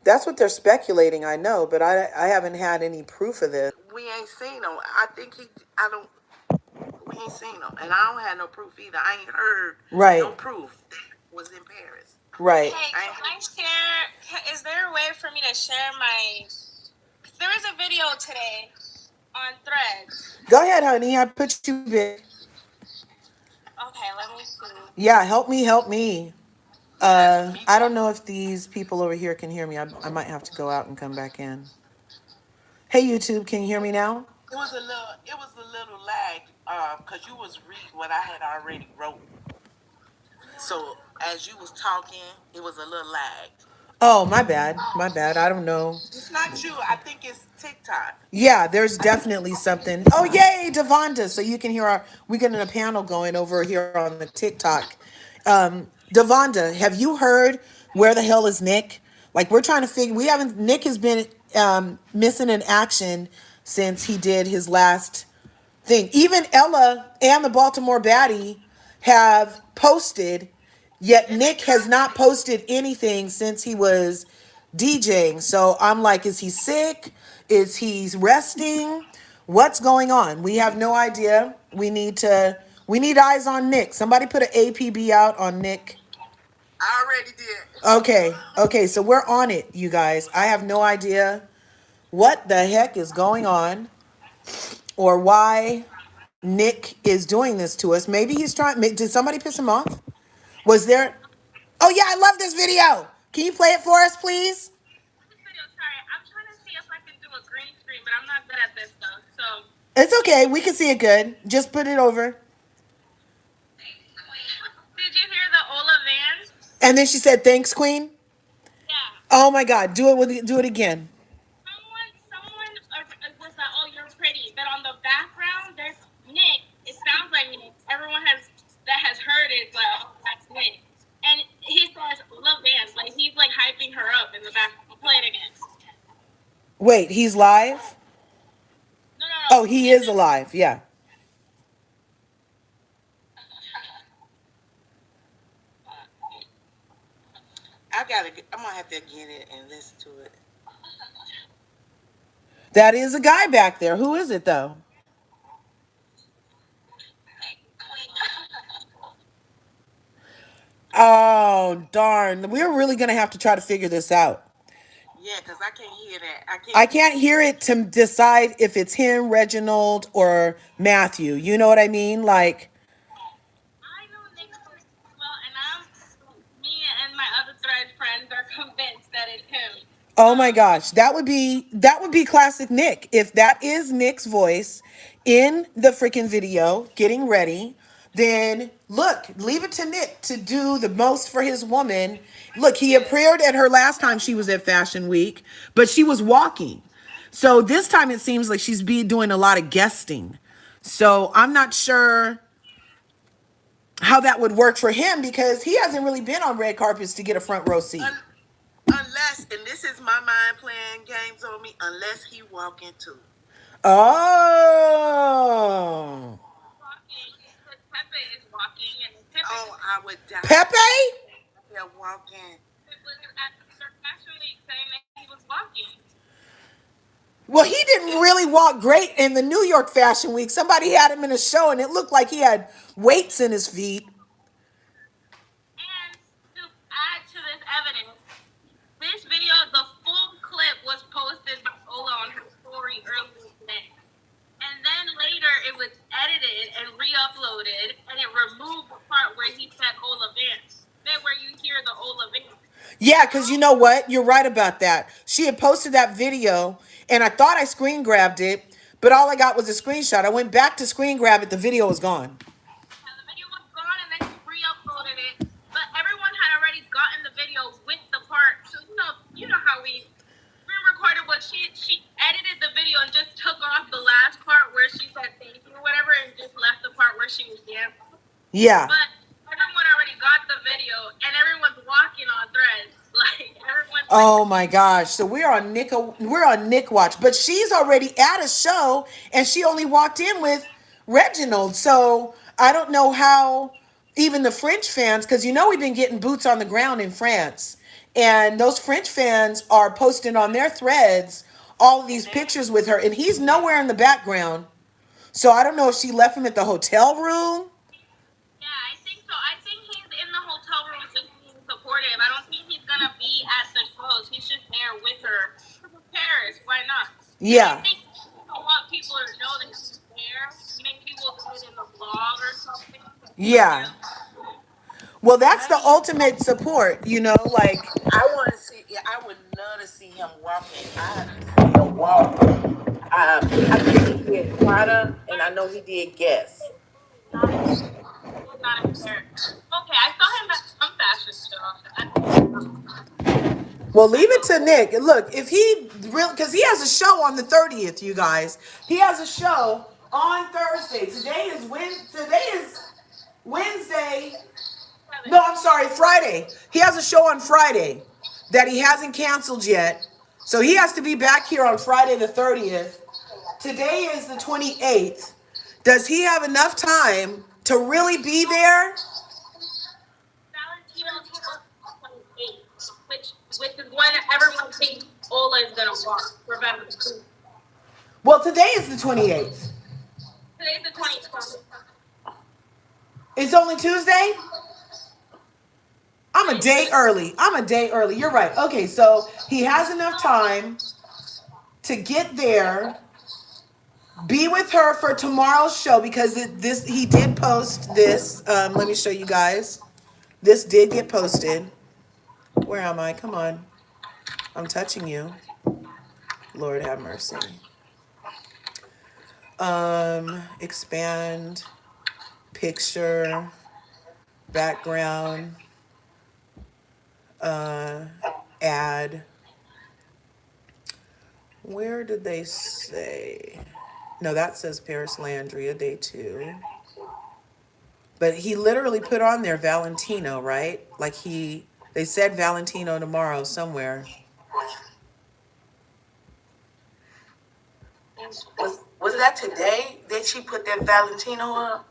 That's what they're speculating, I know, but I haven't had any proof of this. We ain't seen him. I think he. I don't. We ain't seen him, and I don't have no proof either. I ain't heard Right. no proof that was in Paris. Right. Hey, can I share? Is there a way for me to share my? There was a video today on Threads. Go ahead, honey. I put you big. Okay, let me see. Yeah, help me, help me. Yes, me I too. don't know if these people over here can hear me. I might have to go out and come back in. Hey, YouTube, can you hear me now? It was a little. It was a little lag, cause you was reading what I had already wrote. So as you was talking, it was a little lagged. Oh, my bad. My bad. I don't know. It's not you. I think it's TikTok. Yeah, there's definitely something. Oh, yay, Devonda. So you can hear we getting a panel going over here on the TikTok. Devonda, have you heard where the hell is Nick? Like, we're trying to figure, we haven't, Nick has been missing in action since he did his last thing. Even Ella and the Baltimore Baddie have posted, yet Nick has not posted anything since he was DJing. So I'm like, is he sick? Is he resting? What's going on? We have no idea. We need eyes on Nick. Somebody put an APB out on Nick. I already did. Okay. Okay, so we're on it, you guys. I have no idea what the heck is going on or why Nick is doing this to us. Maybe he's trying. Did somebody piss him off? Was there? Oh yeah, I love this video. Can you play it for us, please? This video, sorry, I'm trying to see if I can do a green screen, but I'm not good at this stuff. So. It's okay. We can see it good. Just put it over. Did you hear the Ola Vans? And then she said, "Thanks, Queen." Yeah. Oh my God, do it again. Someone was like, "Oh, you're pretty," but on the background, there's Nick. It sounds like Nick. Everyone that has heard it, like, oh, that's Nick. And he says, "Love Vans," like he's like hyping her up in the back. I'll play it again. Wait, he's live? No, no, no. Oh, he is alive. Yeah. I'm gonna have to get it and listen to it. That is a guy back there. Who is it though? Oh, darn. We're really going to have to try to figure this out. Yeah, cause I can't hear that. I can't hear it to decide if it's him, Reginald, or Matthew. You know what I mean? Like, I know Nick well, and me and my other Thread friends are convinced that it's him. oh my gosh, that would be classic Nick. If that is Nick's voice in the freaking video getting ready, then look, leave it to Nick to do the most for his woman. Look, he appeared at her last time she was at Fashion Week, but she was walking. So this time it seems like she's doing a lot of guesting. So I'm not sure how that would work for him because he hasn't really been on red carpets to get a front row seat. Unless, and this is my mind playing games on me, unless he walk into. Oh. Pepe is walking, and Pepe. Oh, I would die. Pepe? They're walking. It was at the Fashion Week saying that he was walking. Well, he didn't really walk great in the New York Fashion Week. Somebody had him in a show and it looked like he had weights in his feet. And to add to this evidence, this video, the full clip was posted by Ola on her story earlier today. And then later it was edited and re-uploaded, and it removed the part where he said Ola Vance. Then where you hear the Ola Vance. Yeah, because you know what? You're right about that. She had posted that video and I thought I screen grabbed it, but all I got was a screenshot. I went back to screen grab it. The video was gone. Yeah, the video was gone and then she re-uploaded it. But everyone had already gotten the video with the part. So you know how we recorded what she edited the video and just took off the last part where she said thank you or whatever and just left the part where she was dancing. Yeah. But everyone already got the video and everyone's walking on Threads. Like everyone's Oh my gosh. So we're on Nick watch, but she's already at a show and she only walked in with Reginald. So I don't know how even the French fans, because we've been getting boots on the ground in France. And those French fans are posting on their threads all of these pictures with her, and he's nowhere in the background. So I don't know if she left him at the hotel room. Yeah, I think so. I think he's in the hotel room just being supportive. I don't think he's gonna be at the shows. He's just there with her. Paris, why not? And I Yeah, think I want people to know that he's there. Maybe we'll do it in the vlog or something. yeah. Well, that's I the mean, ultimate support, like, I want to see. Yeah, I would love to see him walking. I have to see him walk. I think he did Prada, and I know he did Guess. Not in, not in Paris. Okay, I saw him at some fashion show. well, leave it to Nick. Look, if he really, because he has a show on the 30th, you guys. He has a show on Thursday. Today is Wednesday. No, I'm sorry, Friday. He has a show on Friday that he hasn't canceled yet. So he has to be back here on Friday the 30th. Today is the 28th. Does he have enough time to really be there? Valentino's 28, which is when everyone thinks Ola is gonna walk for Valentino. Well, today is the 28th. Today's the 27th. It's only Tuesday? I'm a day early. You're right. Okay, so he has enough time to get there, be with her for tomorrow's show because this he did post this. Let me show you guys. This did get posted. Where am I? Come on. I'm touching you. Lord have mercy. Expand, picture, background, add. Where did they say? No, that says Paris Landria, day 2. But he literally put on there Valentino, right? Like they said Valentino tomorrow somewhere. Was that today that she put that Valentino up?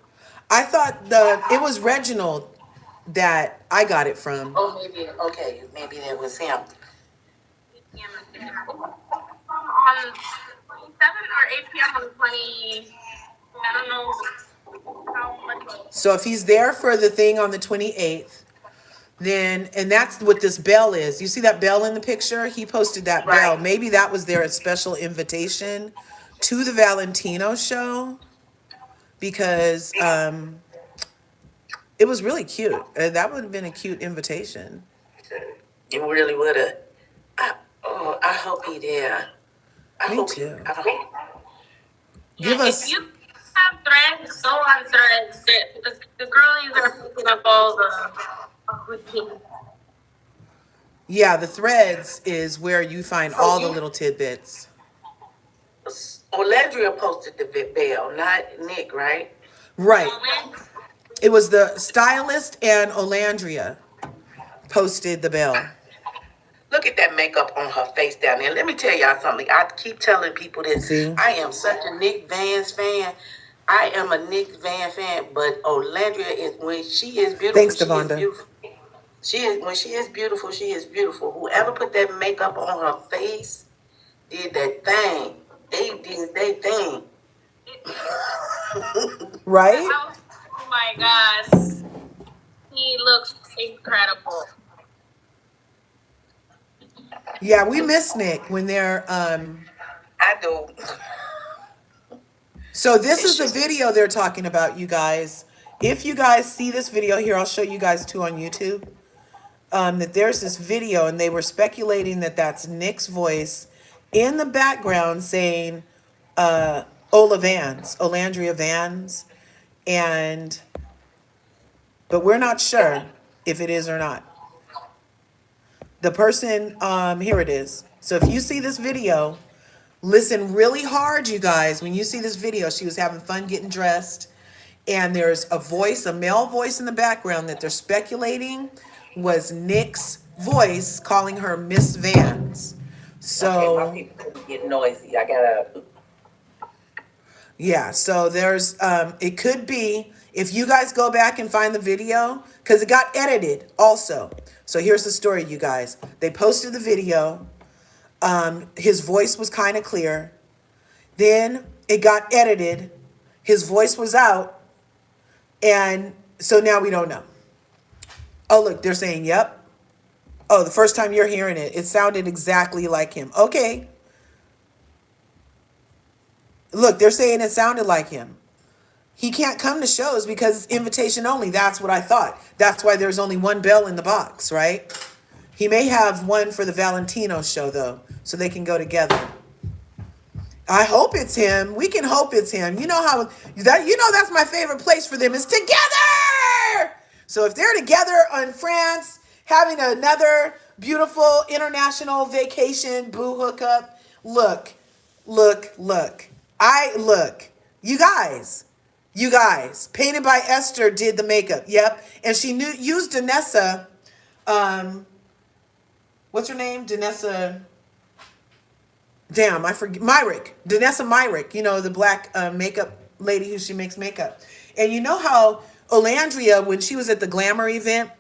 I thought it was Reginald that I got it from. Oh, maybe. Okay, maybe that was him. On 27 or 8 p.m. on the 20. I don't know how much. So if he's there for the thing on the 28th, then, and that's what this bell is. You see that bell in the picture? He posted that bell. Right. Maybe that was their special invitation to the Valentino show because it was really cute. That would have been a cute invitation. It really would have. I hope he there. Me too. Give us. If you have threads, go on threads. The girlies are picking up all the routine. Yeah, the threads is where you find all the little tidbits. Olandria posted the bell, not Nick, right? Right. It was the stylist and Olandria posted the bell. Look at that makeup on her face down there. Let me tell y'all something. I keep telling people this. See? I am such a Nick Vans fan. I am a Nick Van fan, but Olandria is when she is beautiful. Thanks, Devonda. When she is beautiful, she is beautiful. Whoever put that makeup on her face did that thing. They did their thing. Right? Oh my gosh. He looks incredible. Yeah, we miss Nick when they're I do. So this is the video they're talking about, you guys. If you guys see this video here, I'll show you guys too on YouTube. That there's this video and they were speculating that that's Nick's voice in the background saying Olandria Vans, but we're not sure if it is or not. The person, here it is. So if you see this video, listen really hard, you guys. When you see this video, she was having fun getting dressed. And there's a voice, a male voice in the background that they're speculating was Nick's voice calling her Miss Vans. So, okay, my people get noisy. I gotta. Yeah, so there's, it could be, if you guys go back and find the video, because it got edited also. So here's the story, you guys. They posted the video. His voice was kind of clear. Then it got edited. His voice was out. And so now we don't know. Oh, look, they're saying, yep. Oh, the first time you're hearing it, it sounded exactly like him. Okay. Look, they're saying it sounded like him. He can't come to shows because it's invitation only. That's what I thought. That's why there's only one bell in the box, right? He may have one for the Valentino show, though, so they can go together. I hope it's him. We can hope it's him. You know how that that's my favorite place for them is together. So if they're together in France, having another beautiful international vacation boo hookup, look, look. You guys. Painted by Esther did the makeup. Yep, and she used Danessa. What's her name? Danessa. Damn, I forget. Myrick. Danessa Myrick, the black makeup lady who she makes makeup. And you know how Olandria, when she was at the Glamour event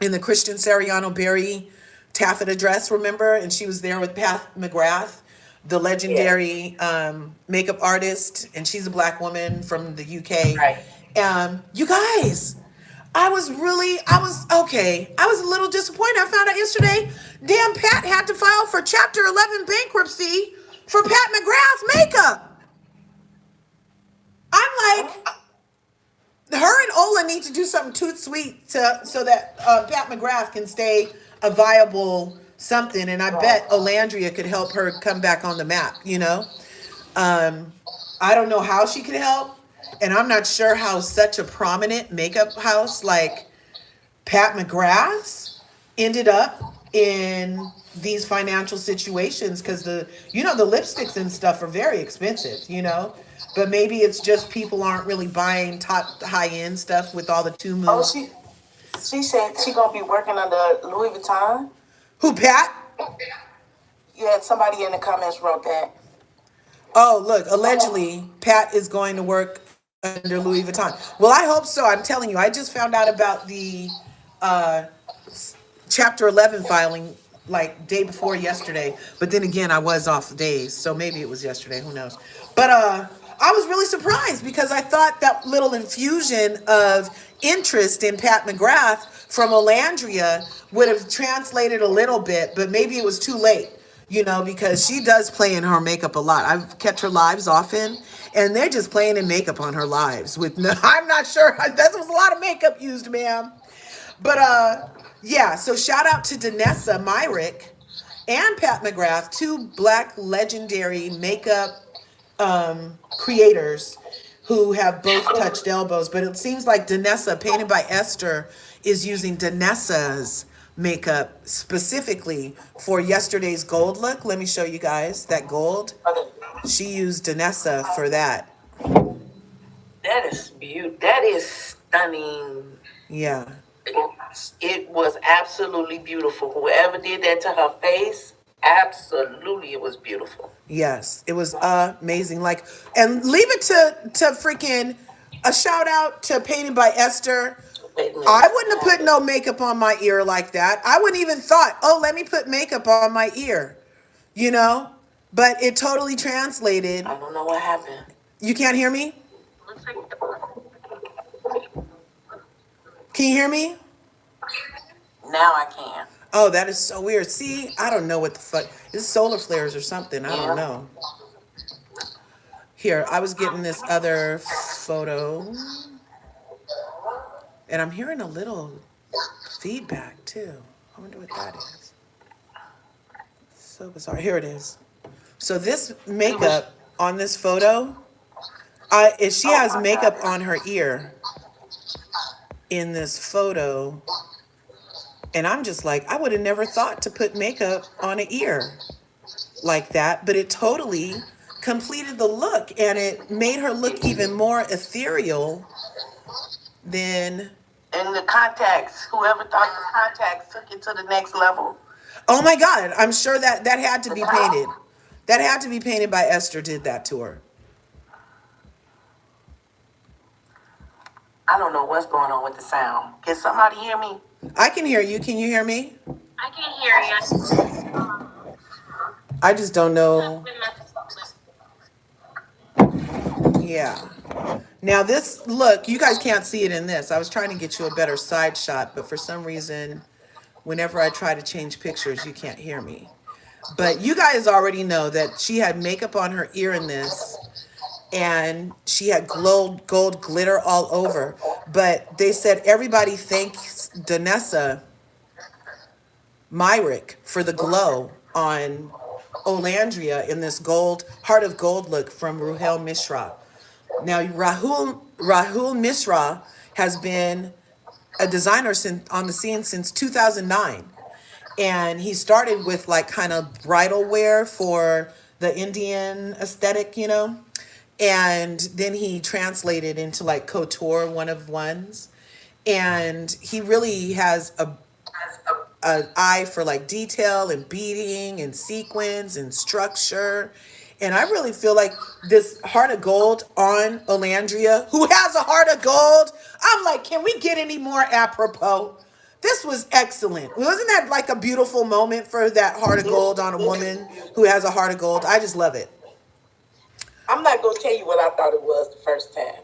in the Christian Siriano Berry taffeta dress, remember? And she was there with Pat McGrath, the legendary makeup artist. And she's a black woman from the UK. Right. You guys, I was okay. I was a little disappointed. I found out yesterday, damn Pat had to file for Chapter 11 bankruptcy for Pat McGrath's makeup. I'm like, her and Ola need to do something too sweet so that Pat McGrath can stay a viable something. And I bet Olandria could help her come back on the map, I don't know how she could help. And I'm not sure how such a prominent makeup house like Pat McGrath's ended up in these financial situations because the lipsticks and stuff are very expensive, but maybe it's just people aren't really buying top high end stuff with all the two moves. Oh, she said she gonna be working under Louis Vuitton. Who, Pat? Yeah, somebody in the comments wrote that. Oh, look, allegedly Pat is going to work under Louis Vuitton. Well, I hope so. I'm telling you, I just found out about the Chapter 11 filing like day before yesterday. But then again, I was off days, so maybe it was yesterday. Who knows? But I was really surprised because I thought that little infusion of interest in Pat McGrath from Olandria would have translated a little bit, but maybe it was too late. Because she does play in her makeup a lot. I've kept her lives often, and they're just playing in makeup on her lives with no, I'm not sure. That was a lot of makeup used, ma'am. But yeah, so shout out to Danessa Myrick and Pat McGrath, two black legendary makeup creators who have both touched elbows. But it seems like Danessa, painted by Esther, is using Danessa's makeup specifically for yesterday's gold look. Let me show you guys that gold. She used Danessa for that. That is beautiful. That is stunning. Yeah. It was absolutely beautiful. Whoever did that to her face, absolutely, it was beautiful. Yes, it was amazing. Like, and leave it to freaking a shout out to Painted by Esther. I wouldn't have put no makeup on my ear like that. I wouldn't even thought, let me put makeup on my ear, but it totally translated. I don't know what happened. You can't hear me? Can you hear me? Now I can. Oh, that is so weird. See, I don't know what the fuck. It's solar flares or something. I don't know. Here, I was getting this other photo. And I'm hearing a little feedback too. I wonder what that is. So bizarre. Here it is. So this makeup on this photo, she has makeup on her ear in this photo. And I'm just like, I would have never thought to put makeup on an ear like that, but it totally completed the look and it made her look even more ethereal than. And the contacts, whoever thought the contacts took it to the next level. Oh my God, I'm sure that had to be painted. That had to be painted by Esther did that to her. I don't know what's going on with the sound. Can somebody hear me? I can hear you. Can you hear me? I can hear you. I just don't Have know. been messing with. Yeah. Now this look, you guys can't see it in this. I was trying to get you a better side shot, but for some reason, whenever I try to change pictures, you can't hear me. But you guys already know that she had makeup on her ear in this, and she had gold glitter all over. But they said everybody thanks Danessa Myrick for the glow on Olandria in this gold heart of gold look from Ruhel Mishra. Now Rahul Mishra has been a designer on the scene since 2009, and he started with like kind of bridal wear for the Indian aesthetic, and then he translated into like couture one of ones, and he really has an eye for like detail and beading and sequins and structure. And I really feel like this heart of gold on Olandria, who has a heart of gold, I'm like, can we get any more apropos? This was excellent. Wasn't that like a beautiful moment for that heart of gold on a This is woman who beautiful. has a heart of gold? I just love it. I'm not gonna tell you what I thought it was the first time.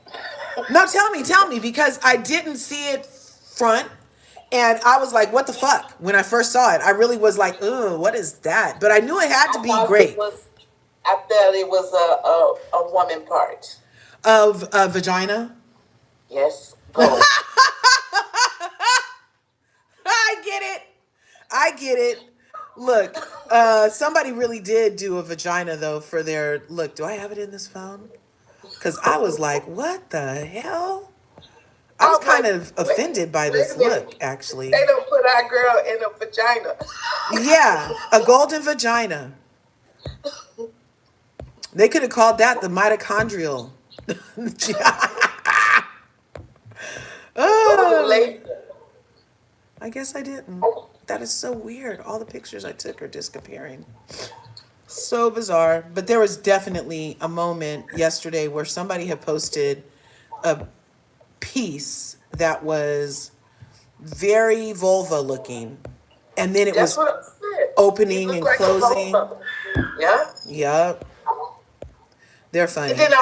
No, tell me, because I didn't see it front. And I was like, what the fuck? When I first saw it, I really was like, ugh, what is that? But I knew it had I to be thought it great. was. I felt it was a woman part. Of vagina. Yes, gold. I get it. I get it. Look, somebody really did do a vagina though for their look. Do I have it in this phone? Because I was like, what the hell? I was I'm kind like, of offended by wait this a minute. look, actually. They don't put our girl in a vagina. Yeah, a golden vagina. They could have called that the mitochondrial. Golden Oh, lady. I guess I didn't. That is so weird. All the pictures I took are disappearing. So bizarre. But there was definitely a moment yesterday where somebody had posted a piece that was very vulva looking. And then it That's was what I said. It opening looked and like a closing. vulva. Yeah. Yup. They're And funny. then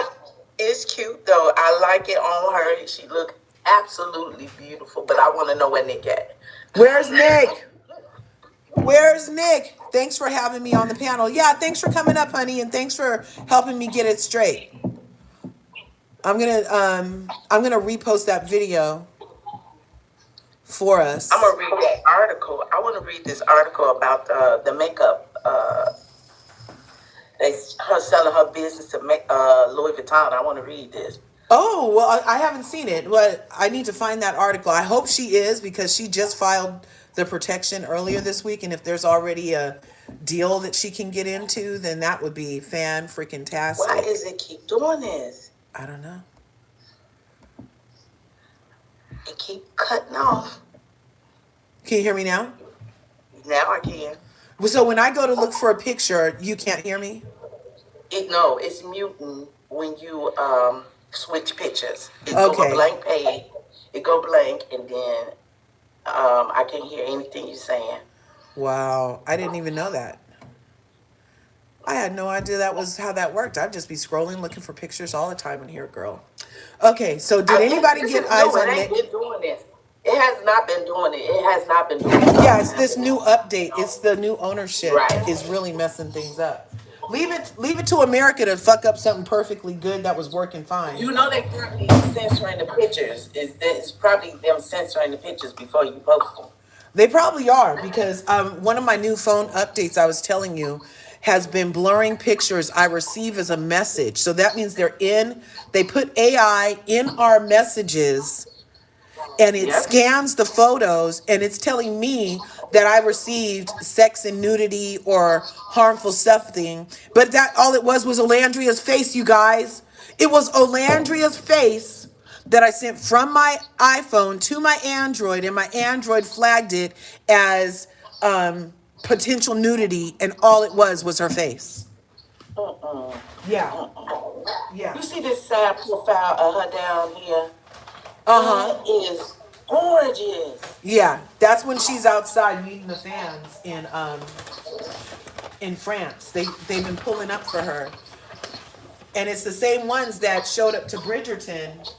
it's cute though. I like it on her. She looked absolutely beautiful. But I want to know where Nick at. Where's Nick? Where's Nick? Thanks for having me on the panel. Yeah, thanks for coming up, honey, and thanks for helping me get it straight. I'm gonna repost that video for I'm us. gonna read that article. I want to read this article about the makeup. They her selling her business to make Louis Vuitton. I want to read this. Oh, well, I haven't seen it, but I need to find that article. I hope she is because she just filed the protection earlier this week, and if there's already a deal that she can get into, then that would be fan freaking Why tastic. is it keep doing this? I don't know. It keep cutting off. Can you hear me now? Now I can. Well, so when I go to look for a picture, you can't hear me? It no, it's muting when you switch pictures. It go a Okay. blank page. It go blank, and then I can't hear anything you're saying. Wow. I didn't even know that. I had no idea that was how that worked. I'd just be scrolling looking for pictures all the time in here, girl. Okay, so did anybody This get is new. eyes It on ain't Nick? been doing this. It has not been doing it. It has not been doing it. Yeah, it's this new update. It's the new ownership is Right. really messing things up. Leave it to America to fuck up something perfectly good that was working fine. You know they probably censoring the pictures. It's probably them censoring the pictures before you post them. They probably are because one of my new phone updates I was telling you has been blurring pictures I receive as a message. So that means they put AI in our messages and it Yep. scans the photos and it's telling me that I received sex and nudity or harmful something. But that all it was Olandria's face, you guys. It was Olandria's face that I sent from my iPhone to my Android, and my Android flagged it as potential nudity, and all it was her face. Mm-mm. Yeah, Mm-mm. yeah. You see this side profile of her down here? Uh huh. That is Gorgeous. Yeah, that's when she's outside meeting the fans in France. They've been pulling up for her, and it's the same ones that showed up to Bridgerton.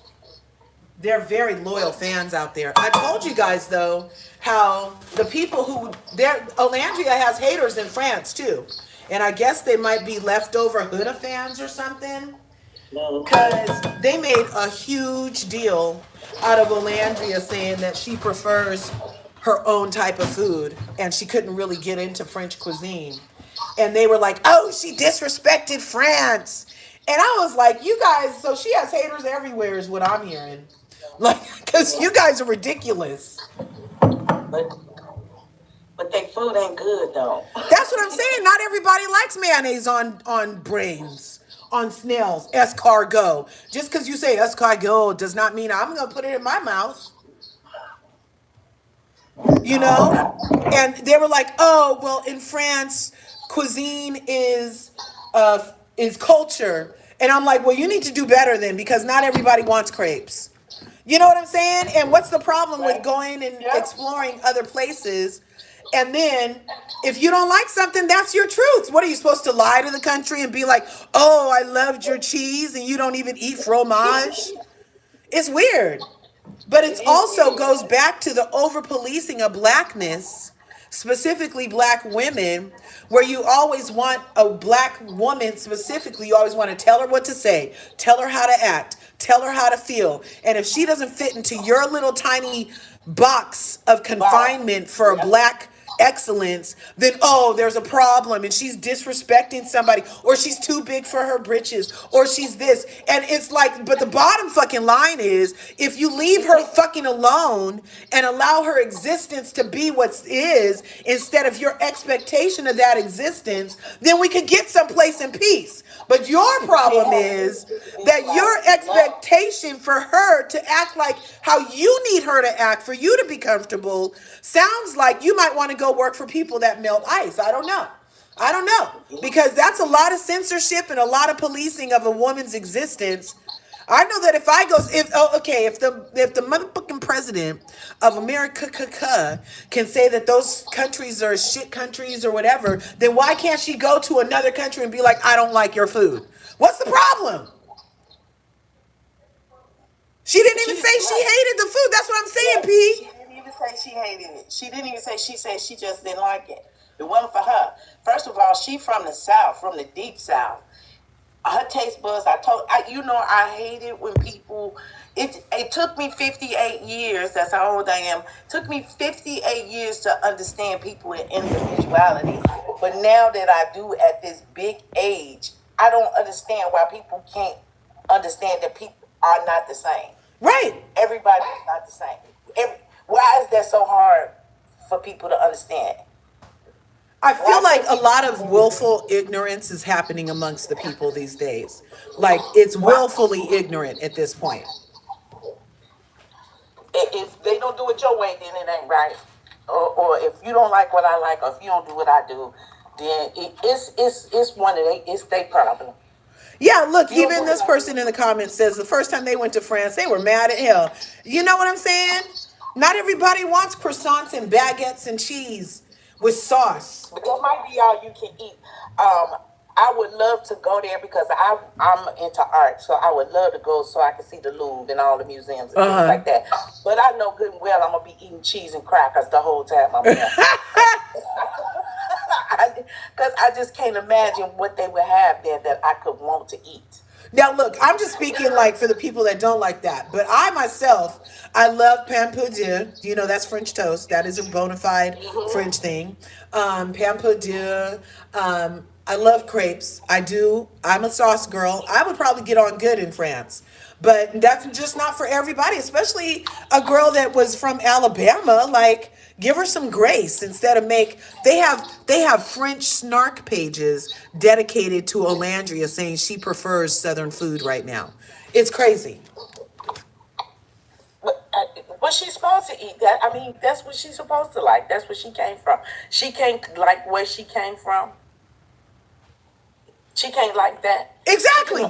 They're very loyal fans out there. I told you guys though how the people who there Olandria has haters in France too, and I guess they might be leftover Huda fans or something, because they made a huge deal out of Olandria saying that she prefers her own type of food and she couldn't really get into French cuisine. And they were like, oh, she disrespected France. And I was like, you guys, so she has haters everywhere, is what I'm hearing. Like, because you guys are ridiculous. But but their food ain't good though. That's what I'm saying. Not everybody likes mayonnaise on brains, on snails, escargot. Just because you say escargot does not mean I'm going to put it in my mouth. You know? And they were like, "Oh, well, in France, cuisine is culture." And I'm like, "Well, you need to do better then, because not everybody wants crepes." You know what I'm saying? And what's the problem with going and exploring other places? And then if you don't like something, that's your truth. What are you supposed to lie to the country and be like, "Oh, I loved your cheese," and you don't even eat fromage? It's weird. But it also goes back to the over policing of blackness, specifically black women, where you always want a black woman specifically, you always want to tell her what to say, tell her how to act, tell her how to feel. And if she doesn't fit into your little tiny box of confinement for a black excellence, then oh, there's a problem and she's disrespecting somebody, or she's too big for her britches, or she's this. And it's like, but the bottom fucking line is, if you leave her fucking alone and allow her existence to be what is instead of your expectation of that existence, then we could get someplace in peace. But your problem is that your expectation for her to act like how you need her to act for you to be comfortable sounds like you might want to go work for people that melt ice. I don't know. I don't know. Because that's a lot of censorship and a lot of policing of a woman's existence. I know that if I go, if the motherfucking president of America can say that those countries are shit countries or whatever, then why can't she go to another country and be like, I don't like your food? What's the problem? She didn't even say she hated the food. That's what I'm saying, P. She didn't even say she hated it. She didn't even say, she said she just didn't like it. It wasn't for her. First of all, she from the South, from the deep South. Her taste buds, I hate it when people, it took me 58 years, that's how old I am, took me 58 years to understand people in individuality. But now that I do at this big age, I don't understand why people can't understand that people are not the same. Right. Everybody is not the same. Why is that so hard for people to understand? I feel like a lot of willful ignorance is happening amongst the people these days. Like, it's willfully ignorant at this point. If they don't do it your way, then it ain't right. Or if you don't like what I like, or if you don't do what I do, then it's their problem. Yeah, look, even this person in the comments says the first time they went to France, they were mad at hell. You know what I'm saying? Not everybody wants croissants and baguettes and cheese with sauce. But that might be all you can eat. I would love to go there because I'm into art, so I would love to go so I can see the Louvre and all the museums and things like that. But I know good and well I'm gonna be eating cheese and crackers the whole time I'm there. Because I just can't imagine what they would have there that I could want to eat. Now, look, I'm just speaking like for the people that don't like that. But I myself, I love pain perdu. You know, that's French toast. That is a bona fide French thing. Pain perdu. I love crepes. I do. I'm a sauce girl. I would probably get on good in France. But that's just not for everybody, especially a girl that was from Alabama. Like, give her some grace instead of they have French snark pages dedicated to Olandria saying she prefers Southern food right now. It's crazy. But she's supposed to eat that. I mean, that's what she's supposed to like. That's where she came from. She can't like where she came from. She can't like that. Exactly.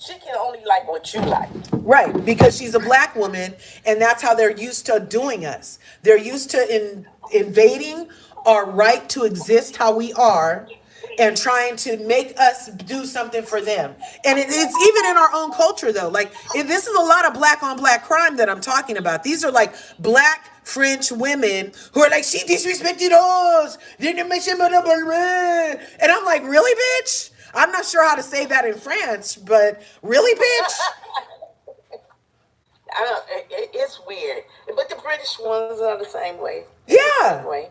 She can only like what you like. Right, because she's a black woman, and that's how they're used to doing us. They're used to invading our right to exist how we are and trying to make us do something for them. And it's even in our own culture, though. Like, this is a lot of black on black crime that I'm talking about. These are like black French women who are like, she disrespected us. And I'm like, really, bitch? I'm not sure how to say that in French, but really, bitch? I don't. It's weird, but the British ones are the same way. They're the same Yeah. way.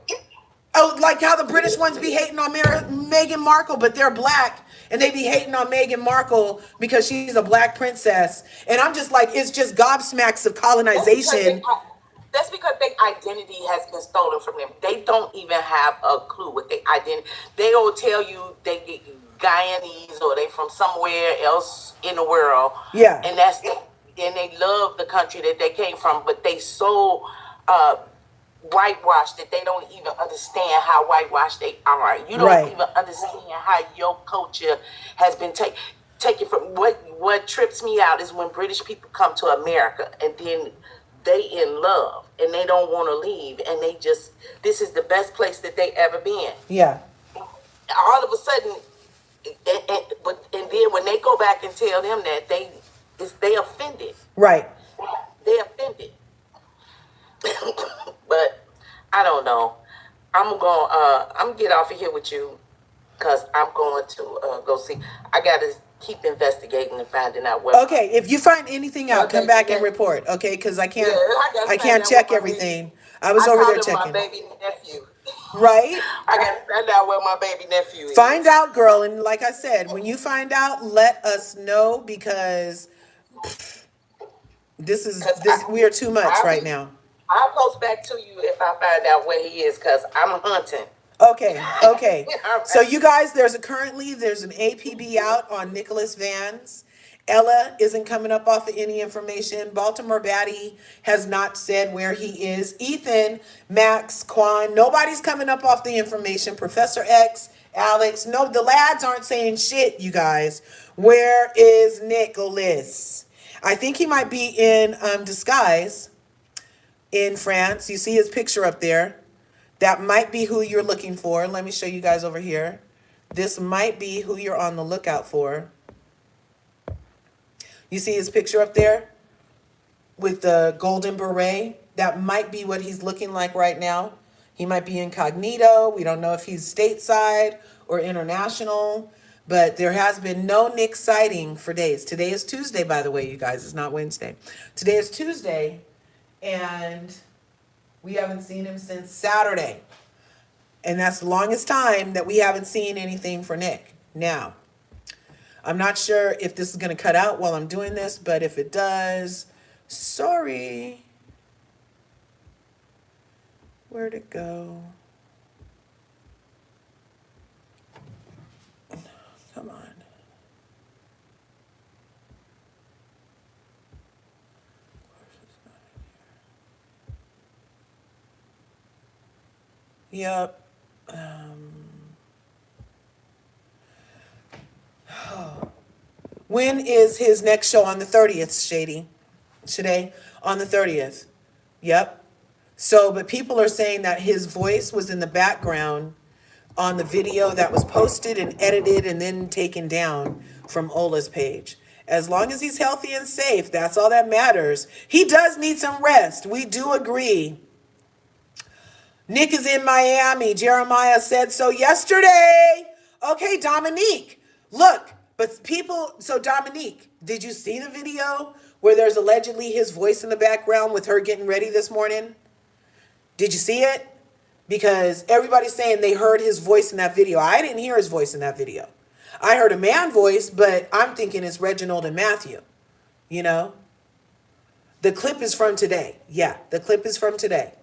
Oh, like how the British ones be hating on Meghan Markle, but they're black, and they be hating on Meghan Markle because she's a black princess. And I'm just like, it's just gobsmacks of That's because they. colonization. That's because their identity has been stolen from them. They don't even have a clue what their identity. They will tell you they get Guyanese or they from somewhere else in the world. Yeah. And that's the, and they love the country that they came from, but they so uh, whitewashed that they don't even understand how whitewashed they are. You don't Right. even understand how your culture has been taken from. What trips me out is when British people come to America and then they in love and they don't want to leave and they just, this is the best place that they ever been. Yeah. All of a sudden, and then when they go back and tell them that they offended. Right. They offended. But I don't know. I'm gonna get off of here with you because I'm going to go see. I gotta keep investigating and finding out what. Okay, if you find anything out, come back and report. Okay, because I can't, I can't check everything. I was over there checking. My baby nephew. Right? I gotta find out where my baby nephew is. Find out, girl, and like I said, when you find out, let us know because we are too much right now. I'll post back to you if I find out where he is because I'm hunting. Okay. Right. So you guys, there's an APB out on Nicholas Vans. Ella isn't coming up off of any information. Baltimore Batty has not said where he is. Ethan, Max, Quan, nobody's coming up off the information. Professor X, Alex, no, the lads aren't saying shit, you guys. Where is Nicholas? I think he might be in disguise in France. You see his picture up there. That might be who you're looking for. Let me show you guys over here. This might be who you're on the lookout for. You see his picture up there with the golden beret? That might be what he's looking like right now. He might be incognito. We don't know if he's stateside or international, but there has been no Nick sighting for days. Today is Tuesday, by the way, you guys. It's not Wednesday. Today is Tuesday, and we haven't seen him since Saturday. And that's the longest time that we haven't seen anything for Nick. Now, I'm not sure if this is going to cut out while I'm doing this, but if it does, sorry. Where'd it go? Come on. Yep. When is his next show? On the 30th, Shady? Today? On the 30th. Yep. So, but people are saying that his voice was in the background on the video that was posted and edited and then taken down from Ola's page. As long as he's healthy and safe, that's all that matters. He does need some rest. We do agree. Nick is in Miami. Jeremiah said so yesterday. Okay, Dominique. Look, but people, so Dominique, did you see the video where there's allegedly his voice in the background with her getting ready this morning? Did you see it? Because everybody's saying they heard his voice in that video. I didn't hear his voice in that video. I heard a man voice, but I'm thinking it's Reginald and Matthew. You know? The clip is from today. Yeah, the clip is from today.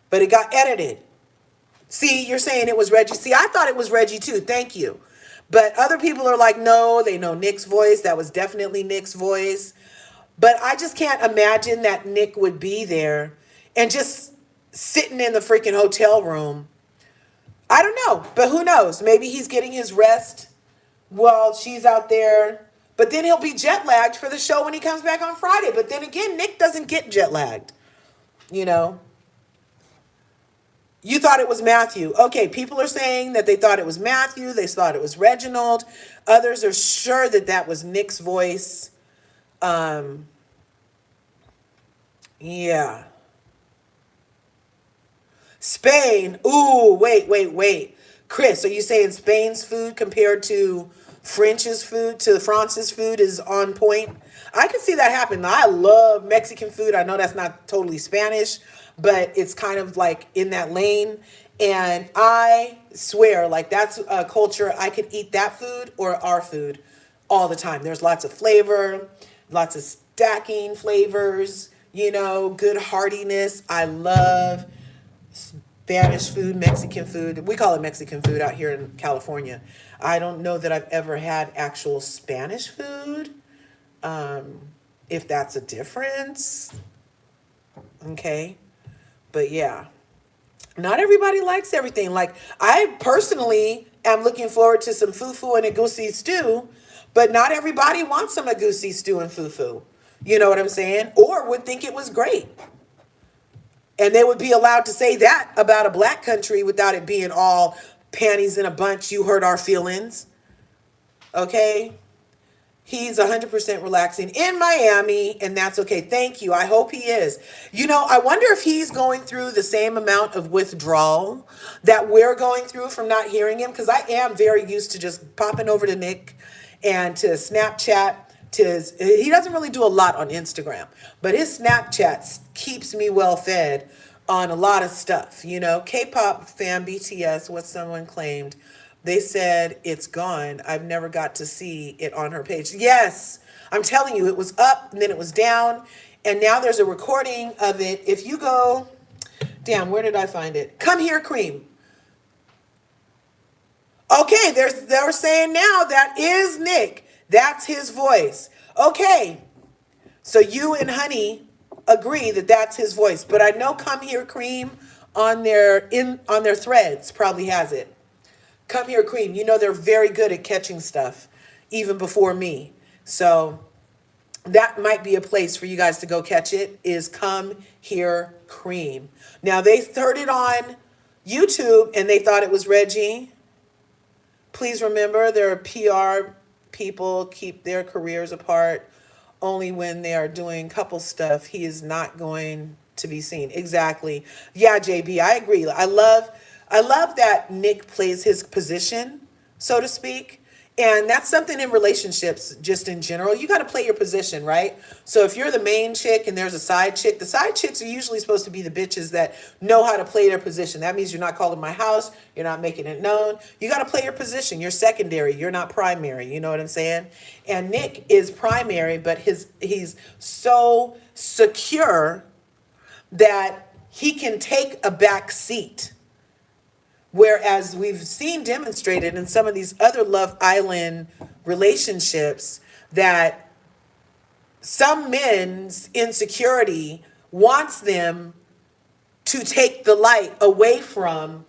But it got edited. See, you're saying it was Reggie. See, I thought it was Reggie too. Thank you. But other people are like, no, they know Nick's voice. That was definitely Nick's voice. But I just can't imagine that Nick would be there and just sitting in the freaking hotel room. I don't know, but who knows? Maybe he's getting his rest Well, she's out there, but then he'll be jet lagged for the show when he comes back on Friday. But then again, Nick doesn't get jet lagged. You know, you thought it was Matthew. Okay, people are saying that they thought it was Matthew. They thought it was Reginald. Others are sure that that was Nick's voice. Um, yeah. Spain. Ooh, wait. Chris, are you saying Spain's food compared to France's food is on point? I can see that happen. I love Mexican food. I know that's not totally Spanish, but it's kind of like in that lane. And I swear, like that's a culture. I could eat that food or our food all the time. There's lots of flavor, lots of stacking flavors, good heartiness. I love Spanish food, Mexican food. We call it Mexican food out here in California. I don't know that I've ever had actual Spanish food. If that's a difference. Okay. But yeah, not everybody likes everything. Like I personally am looking forward to some fufu and egusi stew, but not everybody wants some egusi stew and fufu. You know what I'm saying? Or would think it was great. And they would be allowed to say that about a black country without it being all panties in a bunch. You hurt our feelings. Okay? He's 100% relaxing in Miami, and that's okay. Thank you. I hope he is. I wonder if he's going through the same amount of withdrawal that we're going through from not hearing him, because I am very used to just popping over to Nick and to Snapchat. He doesn't really do a lot on Instagram, but his Snapchat keeps me well fed on a lot of stuff. K-pop fan BTS, what someone claimed. They said it's gone. I've never got to see it on her page. Yes, I'm telling you, it was up and then it was down. And now there's a recording of it. If you go, damn, where did I find it? Come Here, Cream. Okay, they're saying now that is Nick. That's his voice. Okay, so you and Honey agree that that's his voice. But I know Come Here, Cream on their threads probably has it. Come Here, Cream. They're very good at catching stuff, even before me. So that might be a place for you guys to go catch it, is Come Here, Cream. Now, they heard it on YouTube and they thought it was Reggie. Please remember, there are PR people keep their careers apart only when they are doing couple stuff. He is not going to be seen. Exactly. Yeah, JB, I agree. I love that Nick plays his position, so to speak. And that's something in relationships, just in general. You got to play your position, right? So if you're the main chick and there's a side chick, the side chicks are usually supposed to be the bitches that know how to play their position. That means you're not calling my house. You're not making it known. You got to play your position. You're secondary. You're not primary. You know what I'm saying? And Nick is primary, but he's so secure that he can take a back seat. Whereas we've seen demonstrated in some of these other Love Island relationships that some men's insecurity wants them to take the light away from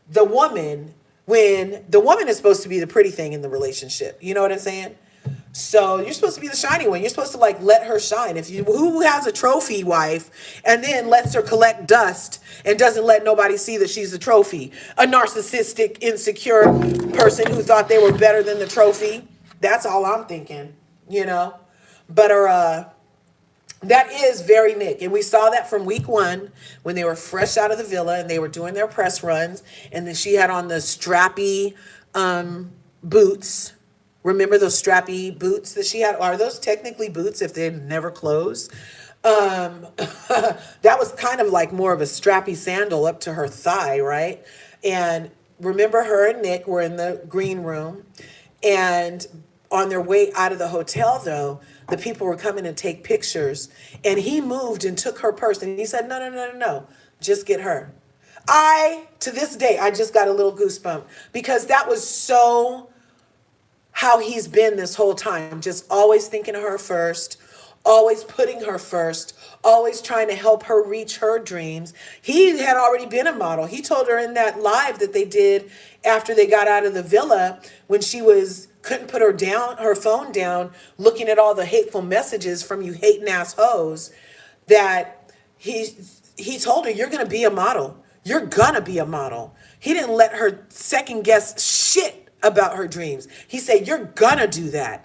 the woman when the woman is supposed to be the pretty thing in the relationship. You know what I'm saying? So you're supposed to be the shiny one. You're supposed to let her shine. Who has a trophy wife and then lets her collect dust and doesn't let nobody see that she's a trophy? A narcissistic, insecure person who thought they were better than the trophy. That's all I'm thinking, But that is very Nick. And we saw that from week 1 when they were fresh out of the villa and they were doing their press runs. And then she had on the strappy boots. Remember those strappy boots that she had? Are those technically boots if they never close? That was kind of like more of a strappy sandal up to her thigh, right? And remember, her and Nick were in the green room. And on their way out of the hotel, though, the people were coming to take pictures. And he moved and took her purse. And he said, no, just get her. To this day, I just got a little goosebump because that was so how he's been this whole time, just always thinking of her first, always putting her first, always trying to help her reach her dreams. He had already been a model. He told her in that live that they did after they got out of the villa, when she was couldn't put her phone down, looking at all the hateful messages from you hating ass hoes, that he told her, you're gonna be a model. You're gonna be a model. He didn't let her second guess shit about her dreams. He said, you're gonna do that.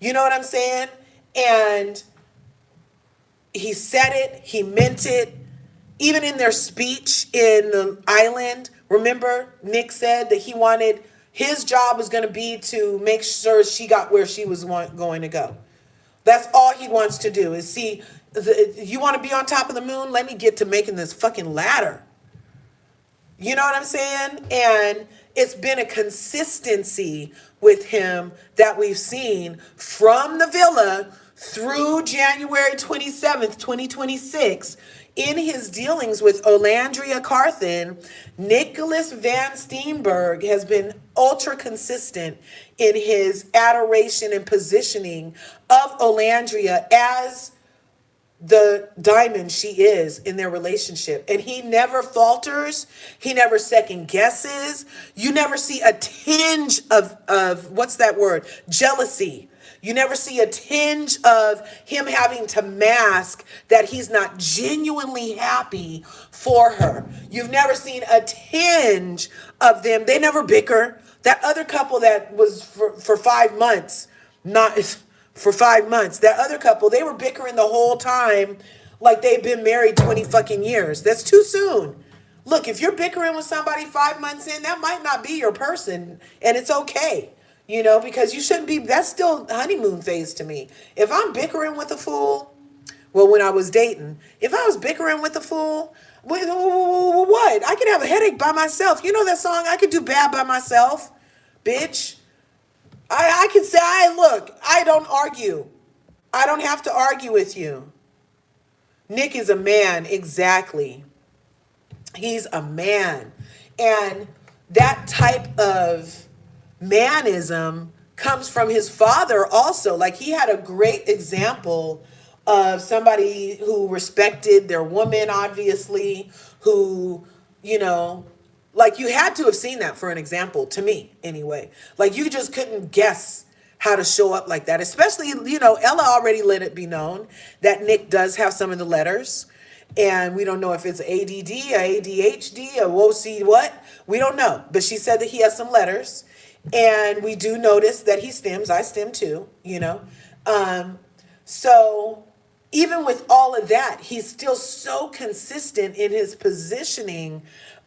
You know what I'm saying? And he said it, he meant it. Even in their speech in the island, remember Nick said that he wanted, his job was going to be to make sure she got where she was going to go. That's all he wants to do is see, you want to be on top of the moon? Let me get to making this fucking ladder. You know what I'm saying? And it's been a consistency with him that we've seen from the villa through January 27th, 2026. In his dealings with LRGA Curves, Nicholas Van Steenberg has been ultra consistent in his adoration and positioning of LRGA as the diamond she is in their relationship. And he never falters. He never second guesses. You never see a tinge of what's that word? Jealousy. You never see a tinge of him having to mask that he's not genuinely happy for her. You've never seen a tinge of them. They never bicker. That other couple that was for 5 months, not for 5 months. That other couple, they were bickering the whole time like they've been married 20 fucking years. That's too soon. Look, if you're bickering with somebody 5 months in, that might not be your person, and it's okay. You know, because you shouldn't be, that's still honeymoon phase to me. If I'm bickering with a fool, well, when I was dating, if I was bickering with a fool, what? I could have a headache by myself. You know that song, I could do bad by myself, bitch. I can say, look, I don't argue. I don't have to argue with you. Nick is a man, exactly. He's a man. And that type of manism comes from his father also. Like, he had a great example of somebody who respected their woman, obviously, who, you know, like, you had to have seen that for an example, to me, anyway. Like, you just couldn't guess how to show up like that. Especially, you know, Ella already let it be known that Nick does have some of the letters. And we don't know if it's ADD, a ADHD, a WOC what. We don't know. But she said that he has some letters. And we do notice that he stems. I stem too, you know. So even with all of that, he's still so consistent in his positioning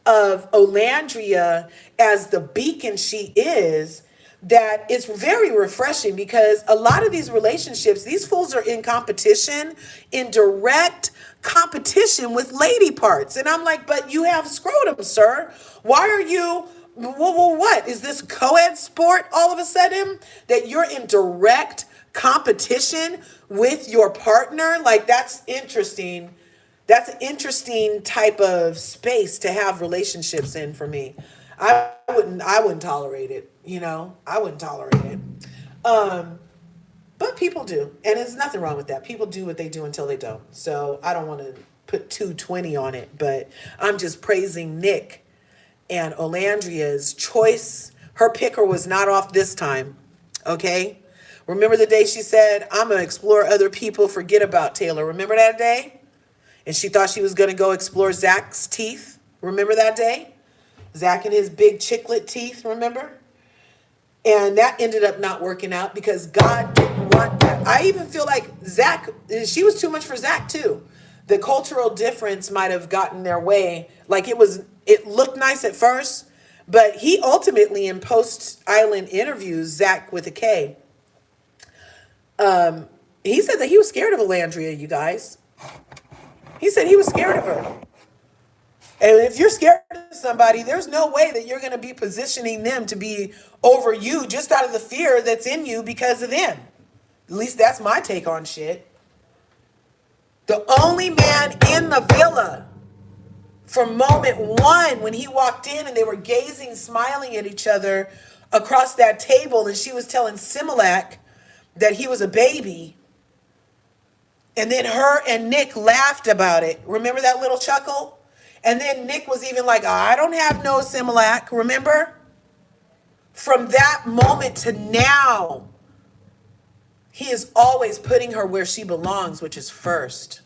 of Olandria as the beacon she is, that it's very refreshing, because a lot of these relationships, these fools are in competition, in direct competition with lady parts. And I'm like, but you have scrotum, sir. Why are you, what? Is this co-ed sport all of a sudden that you're in direct competition with your partner? Like, that's interesting. That's an interesting type of space to have relationships in for me. I wouldn't tolerate it, you know. I wouldn't tolerate it. But people do, and there's nothing wrong with that. People do what they do until they don't. So I don't want to put 220 on it, but I'm just praising Nick and Olandria's choice. Her picker was not off this time, okay? Remember the day she said, I'm going to explore other people, forget about Taylor. Remember that day? And she thought she was going to go explore Zach's teeth. Remember that day? Zach and his big chiclet teeth, remember? And that ended up not working out because God didn't want that. I even feel like Zach, she was too much for Zach too. The cultural difference might have gotten their way. Like, it looked nice at first, but he ultimately, in post-island interviews, Zach with a K, he said that he was scared of Alandria, you guys. He said he was scared of her. And if you're scared of somebody, there's no way that you're going to be positioning them to be over you just out of the fear that's in you because of them. At least that's my take on shit. The only man in the villa from moment one, when he walked in and they were gazing, smiling at each other across that table, and she was telling Similac that he was a baby. And then her and Nick laughed about it. Remember that little chuckle? And then Nick was even like, I don't have no Similac. Remember? From that moment to now, he is always putting her where she belongs, which is first.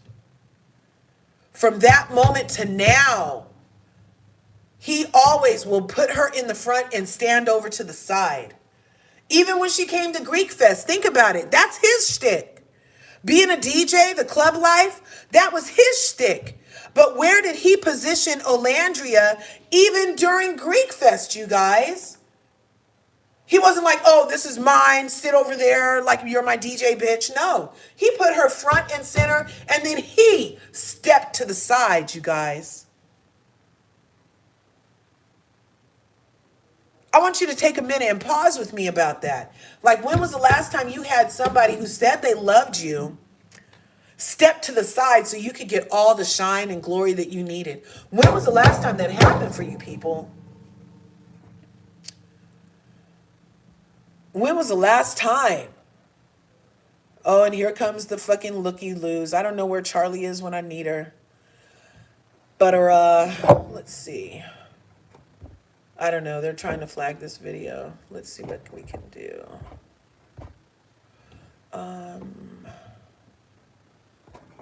From that moment to now, he always will put her in the front and stand over to the side. Even when she came to Greek Fest, think about it. That's his shtick. Being a DJ, the club life, that was his shtick. But where did he position Olandria even during Greek Fest, you guys? He wasn't like, oh, this is mine, sit over there like you're my DJ, bitch. No, he put her front and center, and then he stepped to the side, you guys. I want you to take a minute and pause with me about that. Like, when was the last time you had somebody who said they loved you step to the side so you could get all the shine and glory that you needed? When was the last time that happened for you people? When was the last time? Oh, and here comes the fucking looky-loos. I don't know where Charlie is when I need her. But let's see. I don't know. They're trying to flag this video. Let's see what we can do. Now,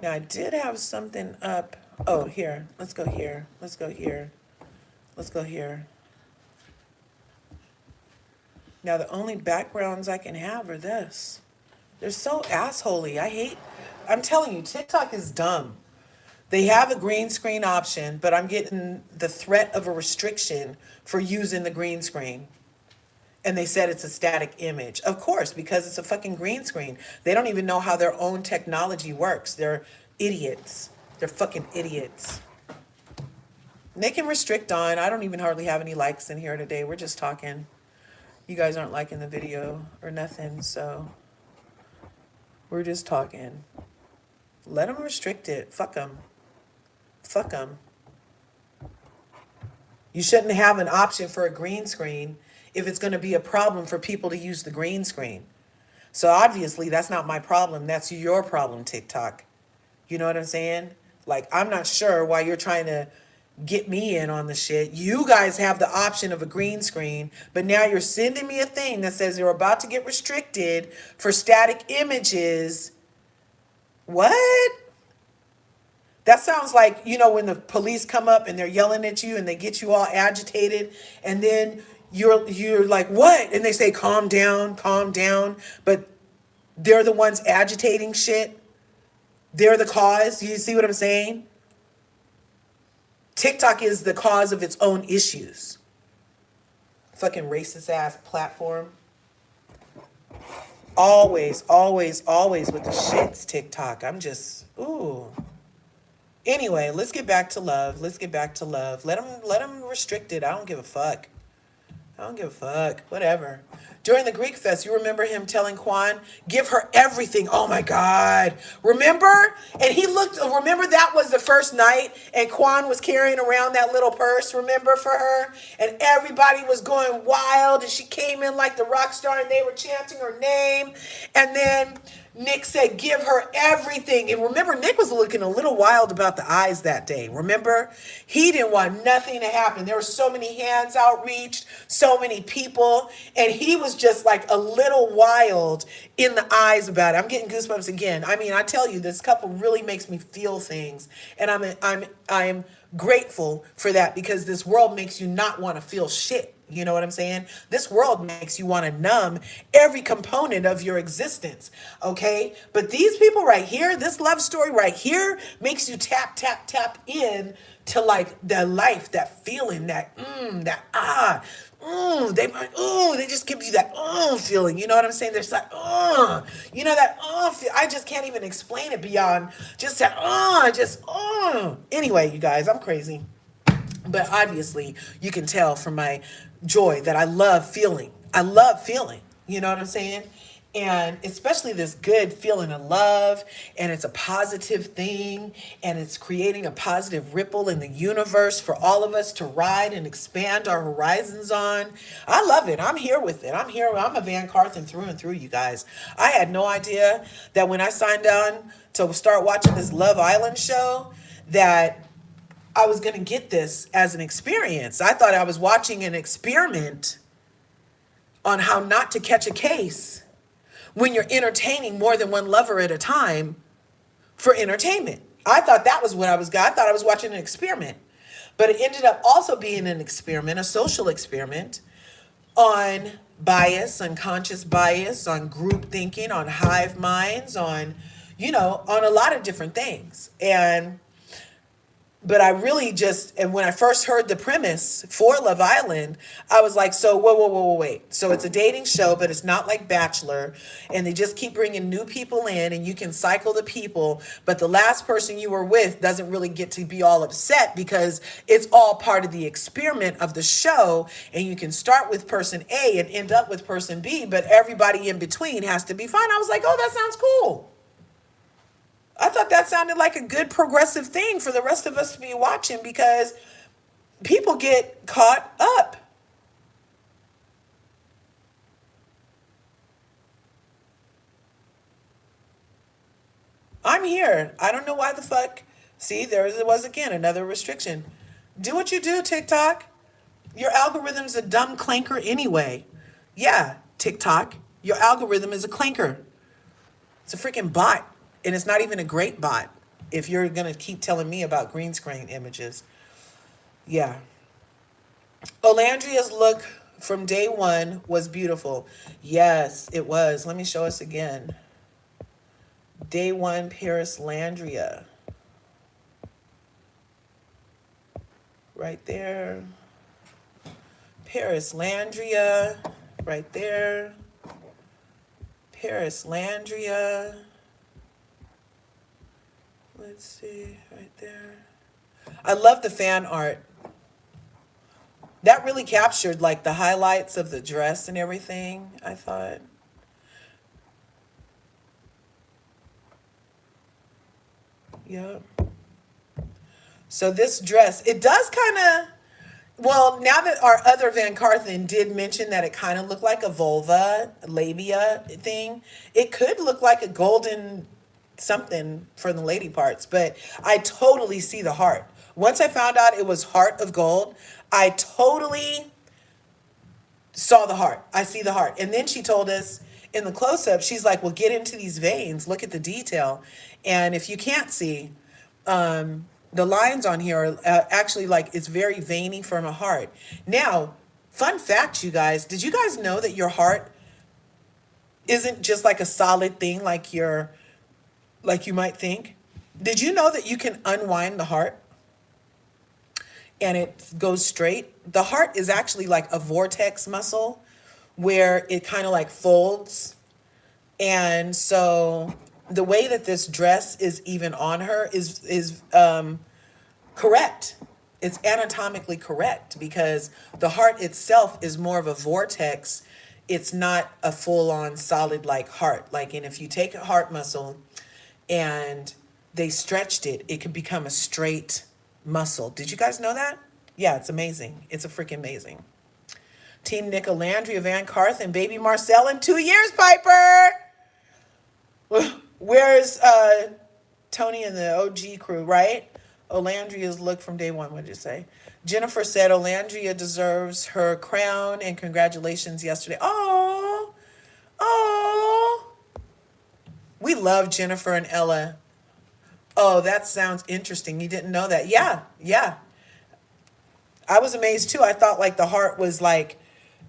I did have something up. Oh, here. Let's go here. Let's go here. Let's go here. Now, the only backgrounds I can have are this. They're so assholey. I'm telling you, TikTok is dumb. They have a green screen option, but I'm getting the threat of a restriction for using the green screen. And they said it's a static image. Of course, because it's a fucking green screen. They don't even know how their own technology works. They're idiots. They're fucking idiots. They can restrict on. I don't even hardly have any likes in here today. We're just talking. You guys aren't liking the video or nothing, so we're just talking. Let them restrict it. Fuck them. Fuck them. You shouldn't have an option for a green screen if it's going to be a problem for people to use the green screen. So obviously that's not my problem. That's your problem, TikTok. You know what I'm saying? Like, I'm not sure why you're trying to get me in on the shit. You guys have the option of a green screen, but now you're sending me a thing that says you're about to get restricted for static images. What? That sounds like, you know, when the police come up and they're yelling at you and they get you all agitated, and then you're like, what? And they say, calm down, but they're the ones agitating shit. They're the cause. You see what I'm saying? TikTok is the cause of its own issues. Fucking racist ass platform. Always with the shits, TikTok. I'm just, ooh. Anyway, let's get back to love. Let them restrict it. I don't give a fuck. Whatever. During the Greek Fest, you remember him telling Quan, give her everything. Oh my God. Remember? And remember that was the first night and Quan was carrying around that little purse, remember, for her? And everybody was going wild and she came in like the rock star and they were chanting her name. And then Nick said, give her everything. And remember, Nick was looking a little wild about the eyes that day. Remember? He didn't want nothing to happen. There were so many hands outreached, so many people, and he was just like a little wild in the eyes about it. I'm getting goosebumps again. I mean, I tell you, this couple really makes me feel things, and I'm grateful for that, because this world makes you not want to feel shit. You know what I'm saying? This world makes you want to numb every component of your existence, okay? But these people right here, this love story right here, makes you tap in to like that life, that feeling, they just give you that feeling. You know what I'm saying? There's that I just can't even explain it beyond just that Anyway, you guys, I'm crazy. But obviously, you can tell from my joy that I love feeling. You know what I'm saying? And especially this good feeling of love, and it's a positive thing, and it's creating a positive ripple in the universe for all of us to ride and expand our horizons on. I love it. I'm here with it. I'm here. I'm a Van Carthen through and through, you guys. I had no idea that when I signed on to start watching this Love Island show, that I was going to get this as an experience. I thought I was watching an experiment on how not to catch a case when you're entertaining more than one lover at a time for entertainment. I thought that was what I was. I thought I was watching an experiment, but it ended up also being an experiment, a social experiment on bias, unconscious bias, on group thinking, on hive minds, on, on a lot of different things. But I really just, and when I first heard the premise for Love Island, I was like, so, whoa, wait. So it's a dating show, but it's not like Bachelor. And they just keep bringing new people in, and you can cycle the people. But the last person you were with doesn't really get to be all upset because it's all part of the experiment of the show. And you can start with person A and end up with person B, but everybody in between has to be fine. I was like, oh, that sounds cool. I thought that sounded like a good progressive thing for the rest of us to be watching because people get caught up. I'm here. I don't know why the fuck. See, there it was again, another restriction. Do what you do, TikTok. Your algorithm's a dumb clanker anyway. Yeah, TikTok. Your algorithm is a clanker. It's a freaking bot. And it's not even a great bot if you're going to keep telling me about green screen images. Yeah. Olandria's look from day one was beautiful. Yes, it was. Let me show us again. Day one, Paris Landria. Right there. Paris Landria. Right there. Paris Landria. Let's see, right there. I love the fan art. That really captured like the highlights of the dress and everything, I thought. Yep. So this dress, it does kind of, well, now that our other Van Carthen did mention that it kind of looked like a vulva, labia thing, it could look like a golden something for the lady parts, but I totally see the heart. Once I found out it was heart of gold, I totally saw the heart. I see the heart. And then she told us in the close-up, she's like, well, get into these veins, look at the detail. And if you can't see, the lines on here are actually like, it's very veiny from a heart. Now, fun fact, you guys, did you guys know that your heart isn't just like a solid thing like you might think? Did you know that you can unwind the heart and it goes straight? The heart is actually like a vortex muscle where it kind of like folds. And so the way that this dress is even on her is correct. It's anatomically correct because the heart itself is more of a vortex. It's not a full-on solid like heart. Like, and if you take a heart muscle and they stretched it, it could become a straight muscle. Did you guys know that? Yeah, it's amazing. It's a freaking amazing. Team Nicolandria, VanCarthens, baby Marcel in 2 years, Piper. Where's Tony and the OG crew, right? Olandria's look from day one, what did you say? Jennifer said Olandria deserves her crown and congratulations yesterday. Oh, we love Jennifer and Ella. Oh, that sounds interesting. You didn't know that. Yeah. I was amazed too. I thought like the heart was like,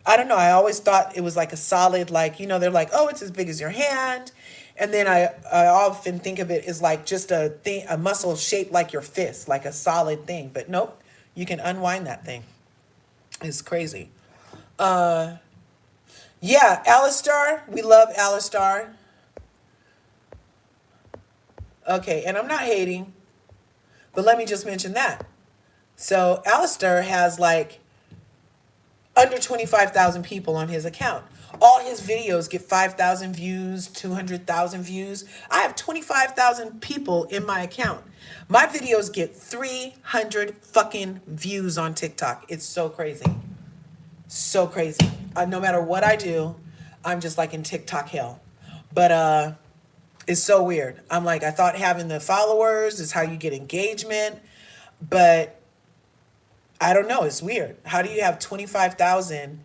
I don't know. I always thought it was like a solid, like, they're like, oh, it's as big as your hand. And then I often think of it as like just a thing, a muscle shaped like your fist, like a solid thing. But nope, you can unwind that thing. It's crazy. Yeah, Alistar. We love Alistar. Okay, and I'm not hating, but let me just mention that. So Alistair has like under 25,000 people on his account. All his videos get 5,000 views, 200,000 views. I have 25,000 people in my account. My videos get 300 fucking views on TikTok. It's so crazy. So crazy. No matter what I do, I'm just like in TikTok hell. But it's so weird. I'm like, I thought having the followers is how you get engagement, but I don't know. It's weird. How do you have 25,000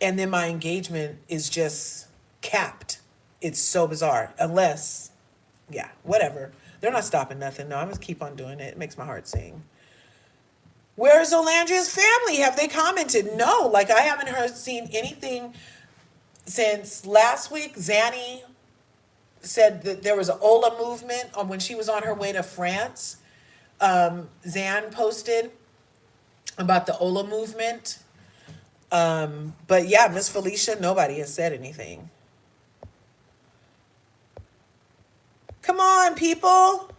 and then my engagement is just capped? It's so bizarre. Unless, yeah, whatever. They're not stopping nothing. No, I'm just keep on doing it. It makes my heart sing. Where's Olandria's family? Have they commented? No, like I haven't seen anything since last week. Zanny said that there was an Ola movement on when she was on her way to France. Zan posted about the Ola movement. But yeah, Miss Felicia, nobody has said anything. Come on, people.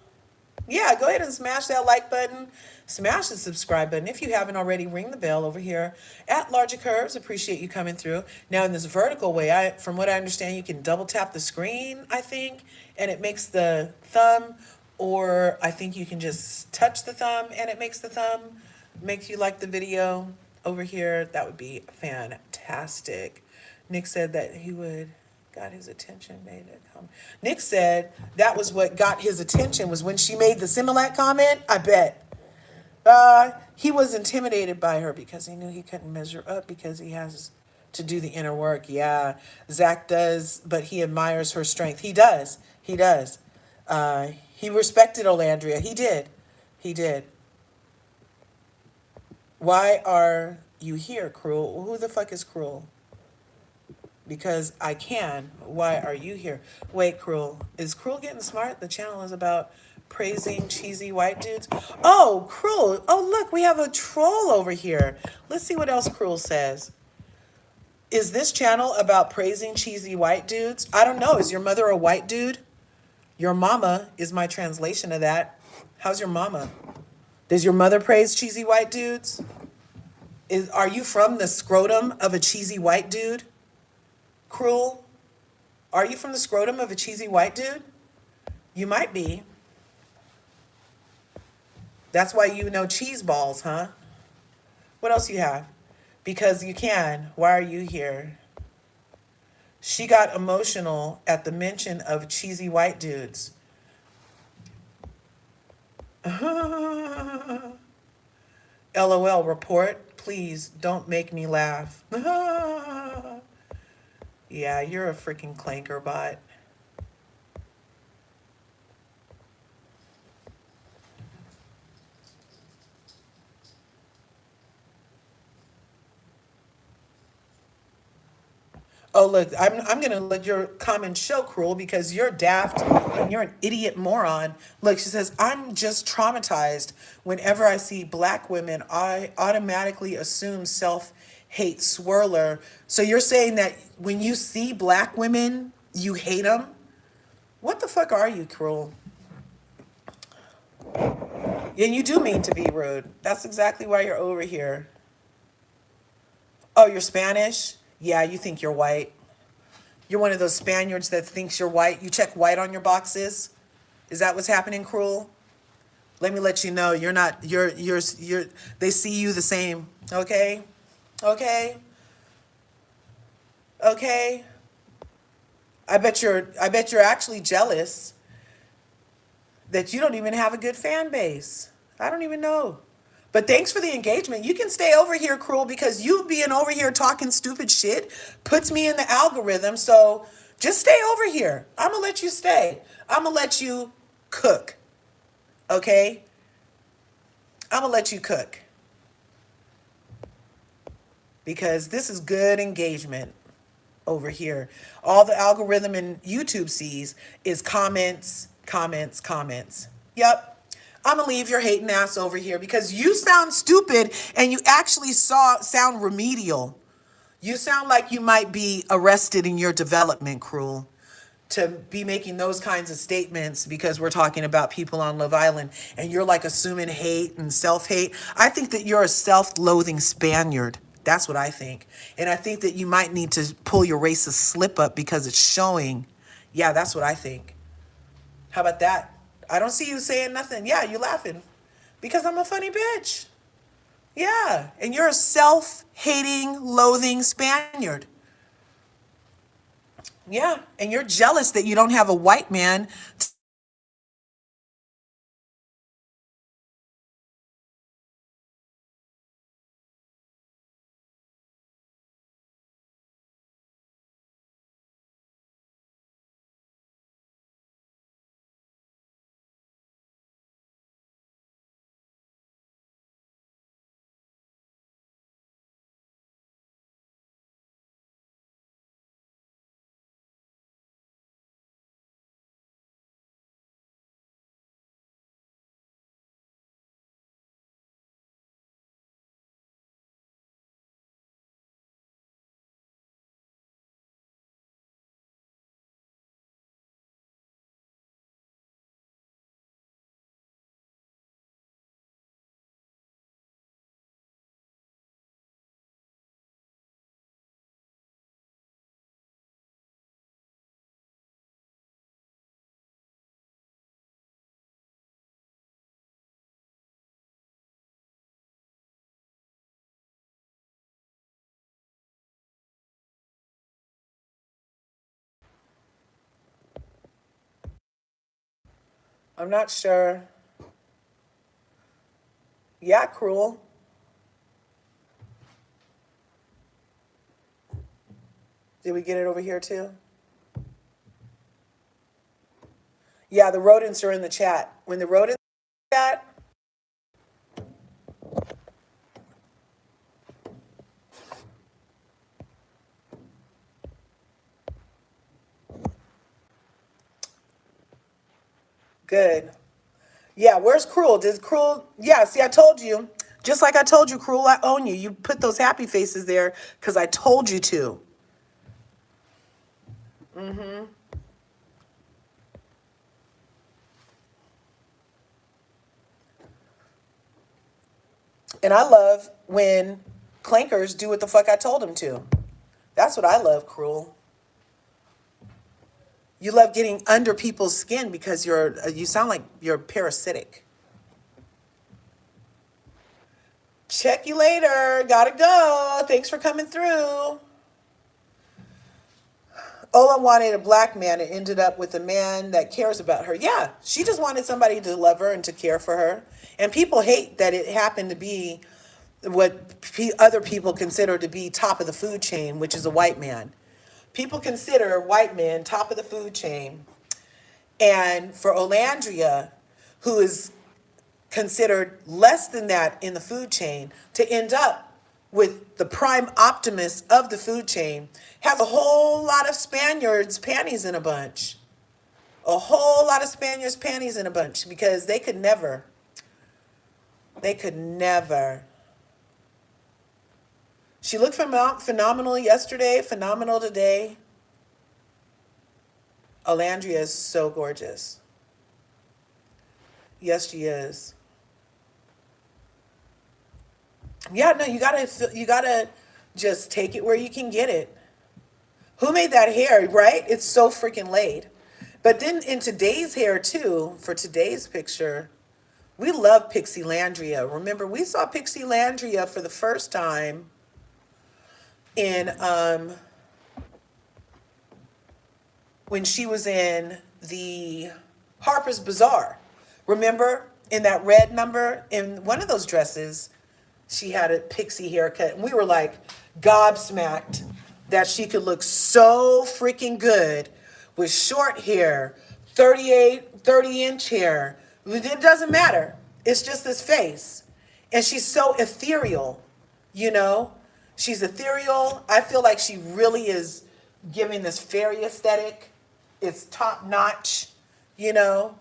Yeah, go ahead and smash that like button. Smash the subscribe button. If you haven't already, ring the bell over here at LRGA Curves. Appreciate you coming through. Now, in this vertical way, from what I understand, you can double tap the screen, I think, and it makes the thumb, or I think you can just touch the thumb and it makes the thumb, makes you like the video over here. That would be fantastic. Nick said that he would got his attention, made it come. Nick said that was what got his attention, was when she made the Similac comment. I bet. He was intimidated by her because he knew he couldn't measure up because he has to do the inner work. Yeah, Zach does, but he admires her strength. He does. He does. He respected Olandria. He did. He did. Why are you here, Cruel? Who the fuck is Cruel? Because I can. Why are you here? Wait, Cruel. Is Cruel getting smart? The channel is about praising cheesy white dudes. Oh, Cruel. Oh, look, we have a troll over here. Let's see what else Cruel says. Is this channel about praising cheesy white dudes? I don't know. Is your mother a white dude? Your mama is my translation of that. How's your mama? Does your mother praise cheesy white dudes? Are you from the scrotum of a cheesy white dude? Cruel? Are you from the scrotum of a cheesy white dude? You might be. That's why you know cheese balls, huh? What else you have? Because you can. Why are you here? She got emotional at the mention of cheesy white dudes. LOL, report. Please don't make me laugh. Yeah, you're a freaking clanker bot. Oh, look, I'm going to let your comment show, Cruel, because you're daft and you're an idiot moron. Look, she says, I'm just traumatized. Whenever I see black women, I automatically assume self-hate swirler. So you're saying that when you see black women, you hate them? What the fuck are you, Cruel? And you do mean to be rude. That's exactly why you're over here. Oh, you're Spanish? Yeah, you think you're white. You're one of those Spaniards that thinks you're white. You check white on your boxes. Is that what's happening, Cruel? Let me let you know you're not. You're. They see you the same. Okay. Okay. Okay. I bet you're actually jealous that you don't even have a good fan base. I don't even know. But thanks for the engagement. You can stay over here, Cruel, because you being over here talking stupid shit puts me in the algorithm. So just stay over here. I'm going to let you stay. I'm going to let you cook. Okay? I'm going to let you cook. Because this is good engagement over here. All the algorithm in YouTube sees is comments, comments, comments. Yep. I'm going to leave your hating ass over here because you sound stupid and you actually sound remedial. You sound like you might be arrested in your development, Cruel, to be making those kinds of statements because we're talking about people on Love Island and you're like assuming hate and self-hate. I think that you're a self-loathing Spaniard. That's what I think. And I think that you might need to pull your racist slip up because it's showing. Yeah, that's what I think. How about that? I don't see you saying nothing. Yeah, you laughing. Because I'm a funny bitch. Yeah. And you're a self-hating, loathing Spaniard. Yeah. And you're jealous that you don't have a white man to I'm not sure. Yeah, cruel. Did we get it over here too? Yeah, the rodents are in the chat. When the rodents chat, good. Yeah, where's Cruel? Does Cruel? Yeah, see, I told you. Just like I told you, Cruel, I own you. You put those happy faces there because I told you to. And I love when clankers do what the fuck I told them to. That's what I love, Cruel. You love getting under people's skin because you sound like you're parasitic. Check you later. Gotta go. Thanks for coming through. Ola wanted a black man and ended up with a man that cares about her. Yeah, she just wanted somebody to love her and to care for her. And people hate that it happened to be what other people consider to be top of the food chain, which is a white man. People consider white men top of the food chain. And for Olandria, who is considered less than that in the food chain, to end up with the prime optimist of the food chain, has a whole lot of Spaniards' panties in a bunch. A whole lot of Spaniards' panties in a bunch because they could never. She looked phenomenal yesterday, phenomenal today. Alandria is so gorgeous. Yes, she is. Yeah, no, you gotta just take it where you can get it. Who made that hair, right? It's so freaking laid. But then in today's hair too, for today's picture, we love Pixie Landria. Remember, we saw Pixie Landria for the first time in when she was in the Harper's Bazaar. Remember in that red number in one of those dresses, she had a pixie haircut, and we were like gobsmacked that she could look so freaking good with short hair, 30-inch hair. It doesn't matter. It's just this face. And she's so ethereal, you know? She's ethereal. I feel like she really is giving this fairy aesthetic. It's top notch, you know?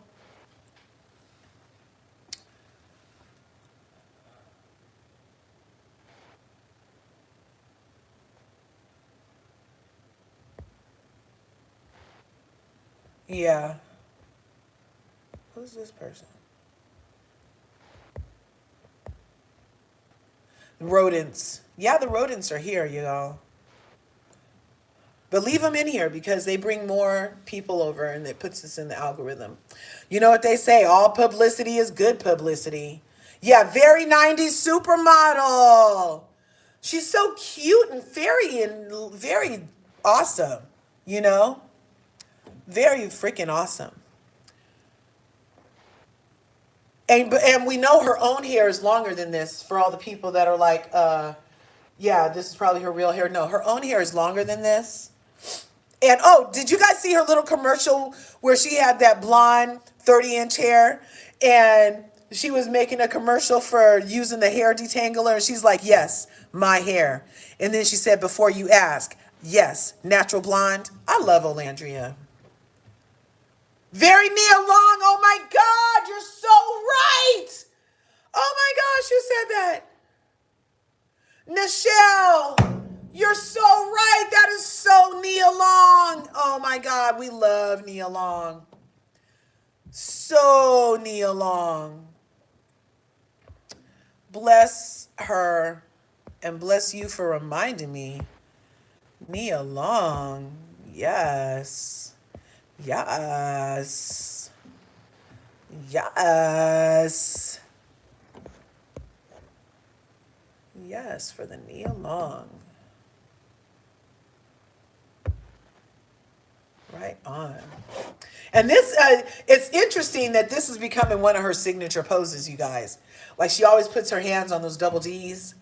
Yeah. Who's this person? Rodents. Yeah, the rodents are here, you all. But leave them in here because they bring more people over and it puts us in the algorithm. You know what they say? All publicity is good publicity. Yeah, very 90s supermodel. She's so cute and very awesome, you know? Very freaking awesome. And we know her own hair is longer than this for all the people that are like, yeah, this is probably her real hair. No, her own hair is longer than this. And oh, did you guys see her little commercial where she had that blonde 30-inch hair and she was making a commercial for using the hair detangler and she's like, "Yes, my hair." And then she said, "Before you ask, yes, natural blonde." I love Olandria. Very Nia Long. Oh my God, you're so right. Oh my gosh, you said that. Nichelle, you're so right. That is so Nia Long. Oh my God, we love Nia Long. So Nia Long. Bless her and bless you for reminding me. Nia Long. Yes. Yes. Yes. Yes, for the Nia Long. Right on. And this, it's interesting that this is becoming one of her signature poses, you guys. Like she always puts her hands on those double D's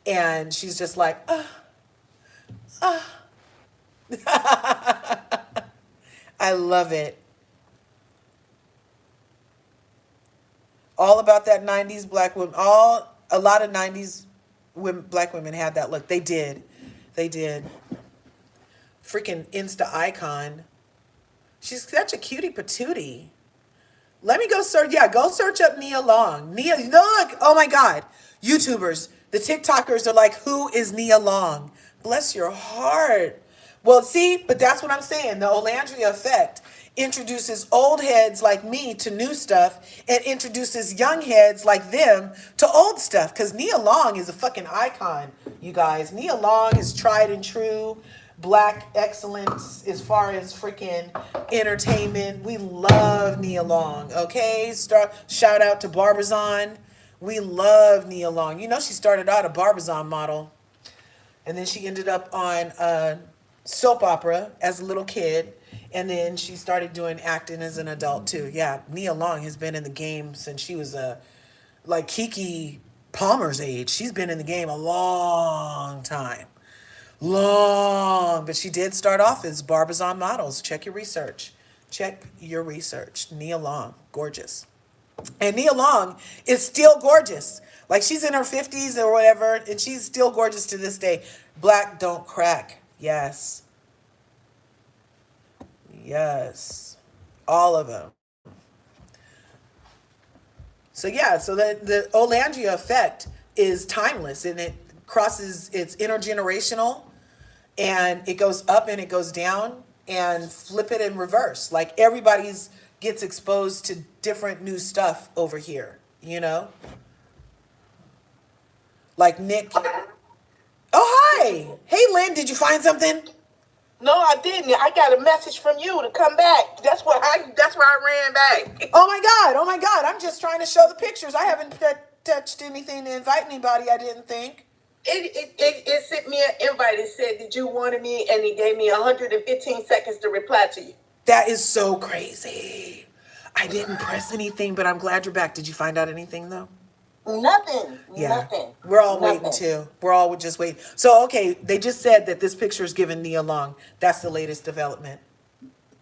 and she's just like, I love it. All about that 90s black women. A lot of 90s women, black women had that look. They did. They did. Freaking Insta icon. She's such a cutie patootie. Let me go search. Yeah, go search up Nia Long. Nia, look. Oh my God. YouTubers, the TikTokers are like, who is Nia Long? Bless your heart. Well, see, but that's what I'm saying. The Olandria effect introduces old heads like me to new stuff and introduces young heads like them to old stuff. Because Nia Long is a fucking icon, you guys. Nia Long is tried and true black excellence as far as freaking entertainment. We love Nia Long, okay? Shout out to Barbizon. We love Nia Long. You know, she started out a Barbizon model, and then she ended up on a soap opera as a little kid, and then she started doing acting as an adult too. Yeah, Nia Long has been in the game since she was like Kiki Palmer's age. She's been in the game a long time. Long, but she did start off as Barbizon models. Check your research. Check your research. Nia Long, gorgeous. And Nia Long is still gorgeous. Like she's in her 50s or whatever, and she's still gorgeous to this day. Black don't crack. Yes. Yes. All of them. So yeah, so the Olandria effect is timeless and it crosses, it's intergenerational and it goes up and it goes down and flip it in reverse. Like everybody's gets exposed to different new stuff over here, you know? Like Nick. Oh, hi. Hey, Lynn, did you find something? No, I didn't. I got a message from you to come back. That's why I ran back. Oh my God. Oh my God. I'm just trying to show the pictures. I haven't touched anything to invite anybody, I didn't think. It sent me an invite. It said that you wanted me, and it gave me 115 seconds to reply to you. That is so crazy. I didn't press anything, but I'm glad you're back. Did you find out anything though? Nothing. Yeah. Nothing. We're all Nothing. waiting too. We're all just waiting. So, okay, they just said that this picture is giving Nia Long. That's the latest development.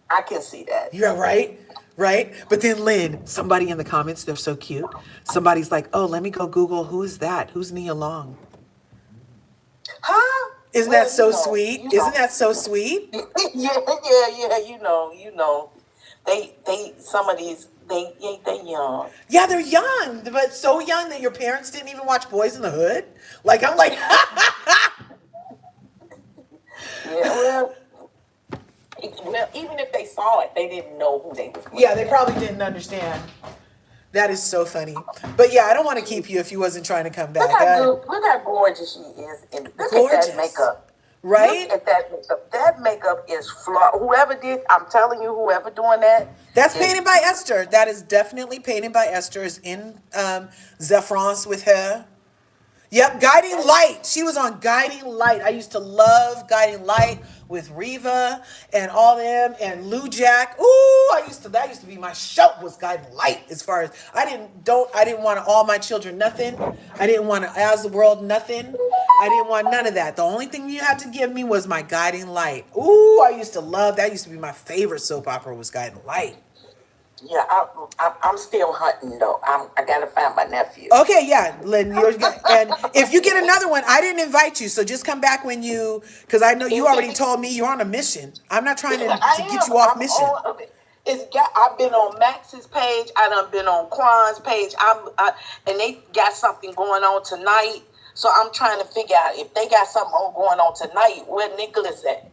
I can see that. You're right. Right? But then Lynn, somebody in the comments, they're so cute. Somebody's like, oh, let me go Google who is that? Who's Nia Long? Huh? Isn't that so sweet? Isn't that so sweet? Yeah. You know. Some of these, they young. Yeah, they're young, but so young that your parents didn't even watch Boys in the Hood. Like, I'm like, Yeah, well, even if they saw it, they didn't know who they was. Yeah, they probably didn't understand. That is so funny. But yeah, I don't want to keep you if you wasn't trying to come Look back. how good, look how gorgeous she is, and look at that Gorgeous. makeup. Look Right? at that makeup. That makeup is flawed. Whoever did, I'm telling you, whoever doing that That's is painted by Esther. That is definitely painted by Esther. Is in Zephron's with her. Yep, Guiding Light. She was on Guiding Light. I used to love Guiding Light with Reva and all them and Lou Jack. Ooh, that used to be my show was Guiding Light. As far as I didn't want all my children nothing. I didn't want to as the world nothing. I didn't want none of that. The only thing you had to give me was my Guiding Light. Ooh, I used to love that. Used to be my favorite soap opera was Guiding Light. yeah. I'm still hunting though. I gotta find my nephew. Okay, yeah, Lynn, and if you get another one, I didn't invite you, so just come back when because I know you already told me you're on a mission. I'm not trying to I get am. you off I'm mission. on. I've been on Max's page. I done been on Quan's page. And they got something going on tonight. So I'm trying to figure out if they got something going on tonight. Where Nicholas at?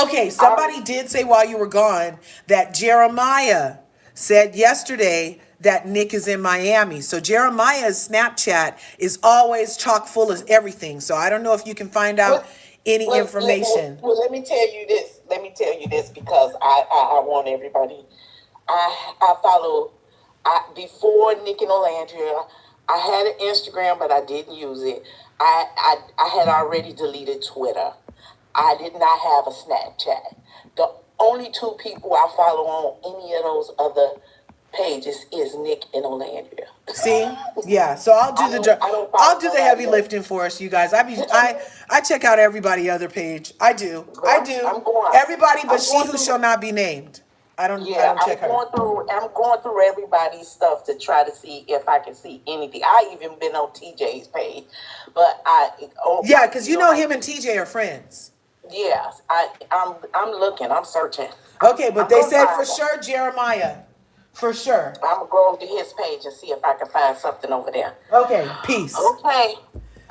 Okay, somebody did say while you were gone that Jeremiah said yesterday that Nick is in Miami. So Jeremiah's Snapchat is always chock full of everything. So I don't know if you can find out Well, any information. let me tell you this. Let me tell you this because I want everybody. I follow. Before Nick and Olandria, I had an Instagram, but I didn't use it. I had already deleted Twitter. I did not have a Snapchat. The only two people I follow on any of those other pages is Nick and Olandria. See, yeah. So I don't I'll follow do the heavy nobody else. lifting for us, you guys. I check out everybody other page. I do, I Girl, do. I'm going. Everybody but I'm she going who through. shall not be named. I Yeah, don't check her. I'm going through everybody's stuff to try to see if I can see anything. I even been on TJ's page, but Yeah, because you know like, him and TJ are friends. yes, I'm looking, I'm searching. Okay, but I'm they gonna said for find them. sure Jeremiah, for sure. I'm gonna go over to his page and see if I can find something over there. Okay, peace. Okay,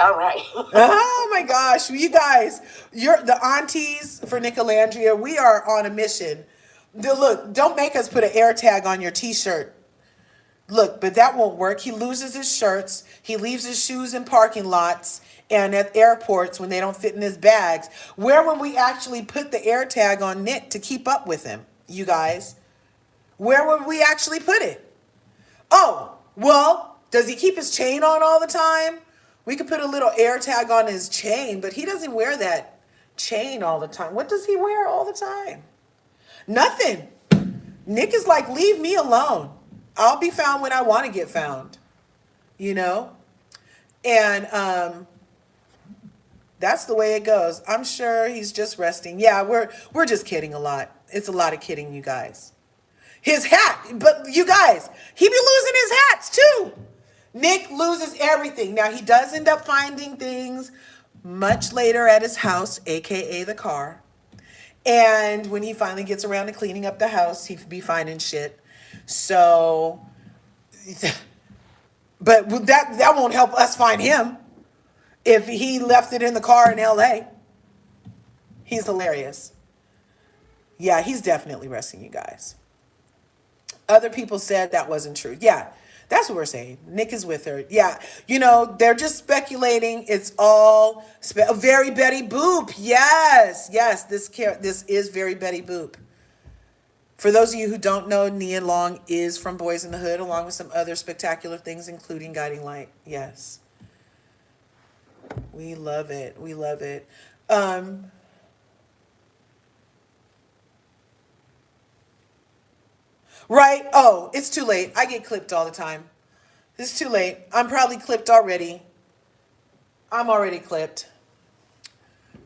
all right. Oh my gosh, you guys, you're the aunties for Nicolandria. We are on a mission. Look, don't make us put an air tag on your t-shirt. Look, but that won't work. He loses his shirts. He leaves his shoes in parking lots and at airports when they don't fit in his bags. Where would we actually put the air tag on Nick to keep up with him, you guys? Where would we actually put it? Oh, well, does he keep his chain on all the time? We could put a little air tag on his chain, but he doesn't wear that chain all the time. What does he wear all the time? Nothing. Nick is like, leave me alone. I'll be found when I want to get found, you know? And that's the way it goes. I'm sure he's just resting. Yeah, we're just kidding a lot. It's a lot of kidding, you guys. His hat, but you guys, he be losing his hats too. Nick loses everything. Now he does end up finding things much later at his house, aka the car. And when he finally gets around to cleaning up the house, he'd be finding shit. So, but that won't help us find him if he left it in the car in LA. He's hilarious. Yeah, he's definitely resting, you guys. Other people said that wasn't true. Yeah, that's what we're saying. Nick is with her. Yeah, they're just speculating. It's all very Betty Boop. Yes, this is very Betty Boop. For those of you who don't know, Nia Long is from Boys in the Hood, along with some other spectacular things, including Guiding Light. Yes, we love it. We love it. Right? Oh, it's too late. I get clipped all the time. It's too late. I'm probably clipped already. I'm already clipped.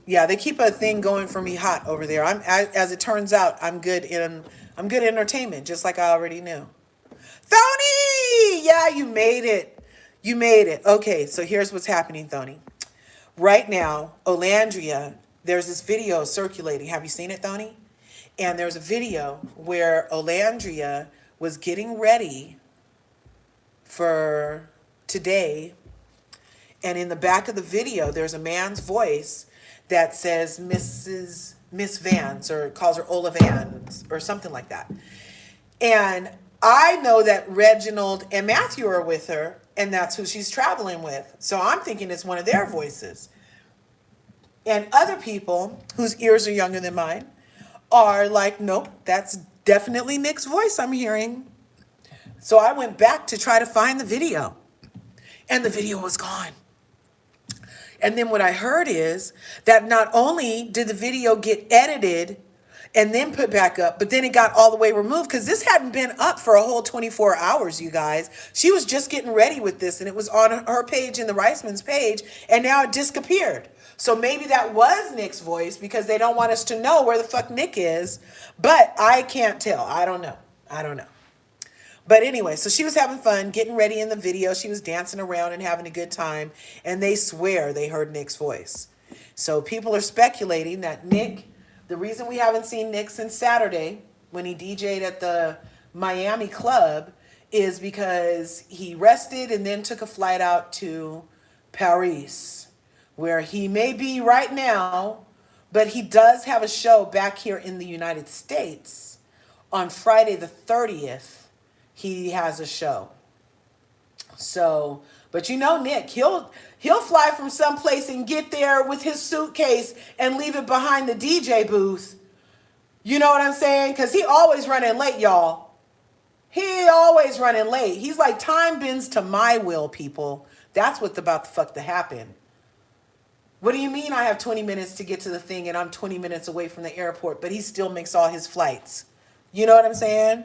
Yeah, they keep a thing going for me hot over there. As it turns out, I'm good entertainment, just like I already knew. Thony! Yeah, you made it. You made it. Okay, so here's what's happening, Thony. Right now, Olandria, there's this video circulating. Have you seen it, Thony? And there's a video where Olandria was getting ready for today. And in the back of the video, there's a man's voice that says Miss Vance, or calls her Ola Vance or something like that. And I know that Reginald and Matthew are with her, and that's who she's traveling with. So I'm thinking it's one of their voices. And other people whose ears are younger than mine are like, nope, that's definitely Nick's voice I'm hearing. So I went back to try to find the video, and the video was gone. And then what I heard is that not only did the video get edited and then put back up, but then it got all the way removed because this hadn't been up for a whole 24 hours, you guys. She was just getting ready with this, and it was on her page and the Reisman's page, and now it disappeared. So maybe that was Nick's voice because they don't want us to know where the fuck Nick is. But I can't tell. I don't know. I don't know. But anyway, so she was having fun, getting ready in the video. She was dancing around and having a good time. And they swear they heard Nick's voice. So people are speculating that Nick, the reason we haven't seen Nick since Saturday when he DJ'd at the Miami club is because he rested and then took a flight out to Paris, where he may be right now, but he does have a show back here in the United States on Friday the 30th. He has a show. So, but you know Nick, he'll fly from someplace and get there with his suitcase and leave it behind the DJ booth. You know what I'm saying? Because he always running late, y'all. He always running late. He's like, time bends to my will, people. That's what's about to fuck to happen. What do you mean I have 20 minutes to get to the thing and I'm 20 minutes away from the airport, but he still makes all his flights? You know what I'm saying?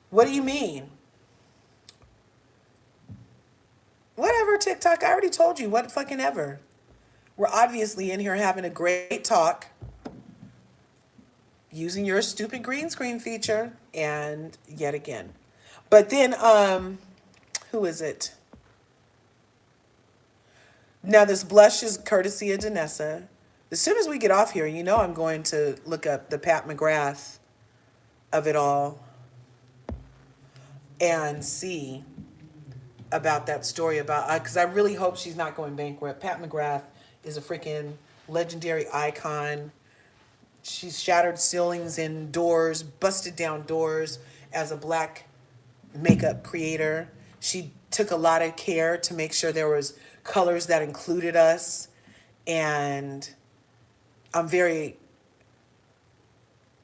What do you mean? Whatever, TikTok. I already told you. What fucking ever. We're obviously in here having a great talk using your stupid green screen feature and yet again. But then, who is it? Now, this blush is courtesy of Danessa. As soon as we get off here, you know I'm going to look up the Pat McGrath of it all and see about that story about, because I really hope she's not going bankrupt. Pat McGrath is a freaking legendary icon. She's shattered ceilings and doors, busted down doors as a black makeup creator. She took a lot of care to make sure there was colors that included us. And I'm very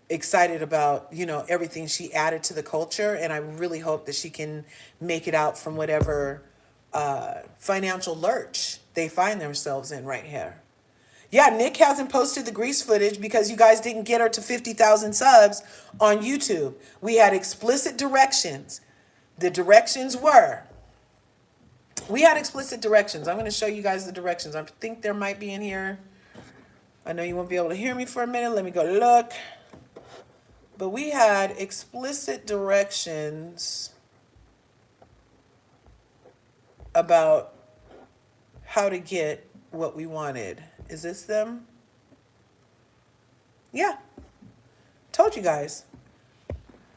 excited about, you know, everything she added to the culture. And I really hope that she can make it out from whatever financial lurch they find themselves in right here. Yeah, Nick hasn't posted the grease footage because you guys didn't get her to 50,000 subs on YouTube. We had explicit directions. The directions were, we had explicit directions. I'm going to show you guys the directions. I think there might be in here. I know you won't be able to hear me for a minute. Let me go look. But we had explicit directions about how to get what we wanted. Is this them? Yeah. Told you guys.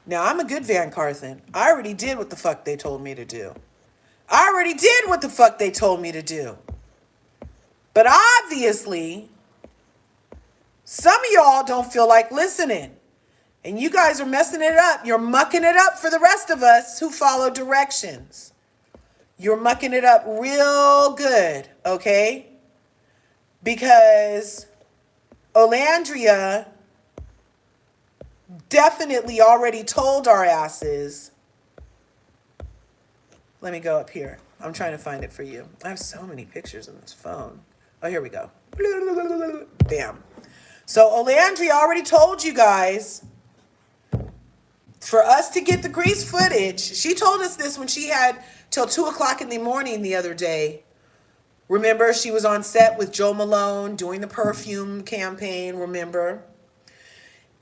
Now, I'm a good VanCarthen. I already did what the fuck they told me to do. I already did what the fuck they told me to do. But obviously, some of y'all don't feel like listening. And you guys are messing it up. You're mucking it up for the rest of us who follow directions. You're mucking it up real good, okay? Because Olandria definitely already told our asses. Let me go up here. I'm trying to find it for you. I have so many pictures on this phone. Oh, here we go. Bam. So Olandria already told you guys, for us to get the grease footage, she told us this when she had till 2 o'clock in the morning the other day. Remember, she was on set with Joe Malone doing the perfume campaign, remember?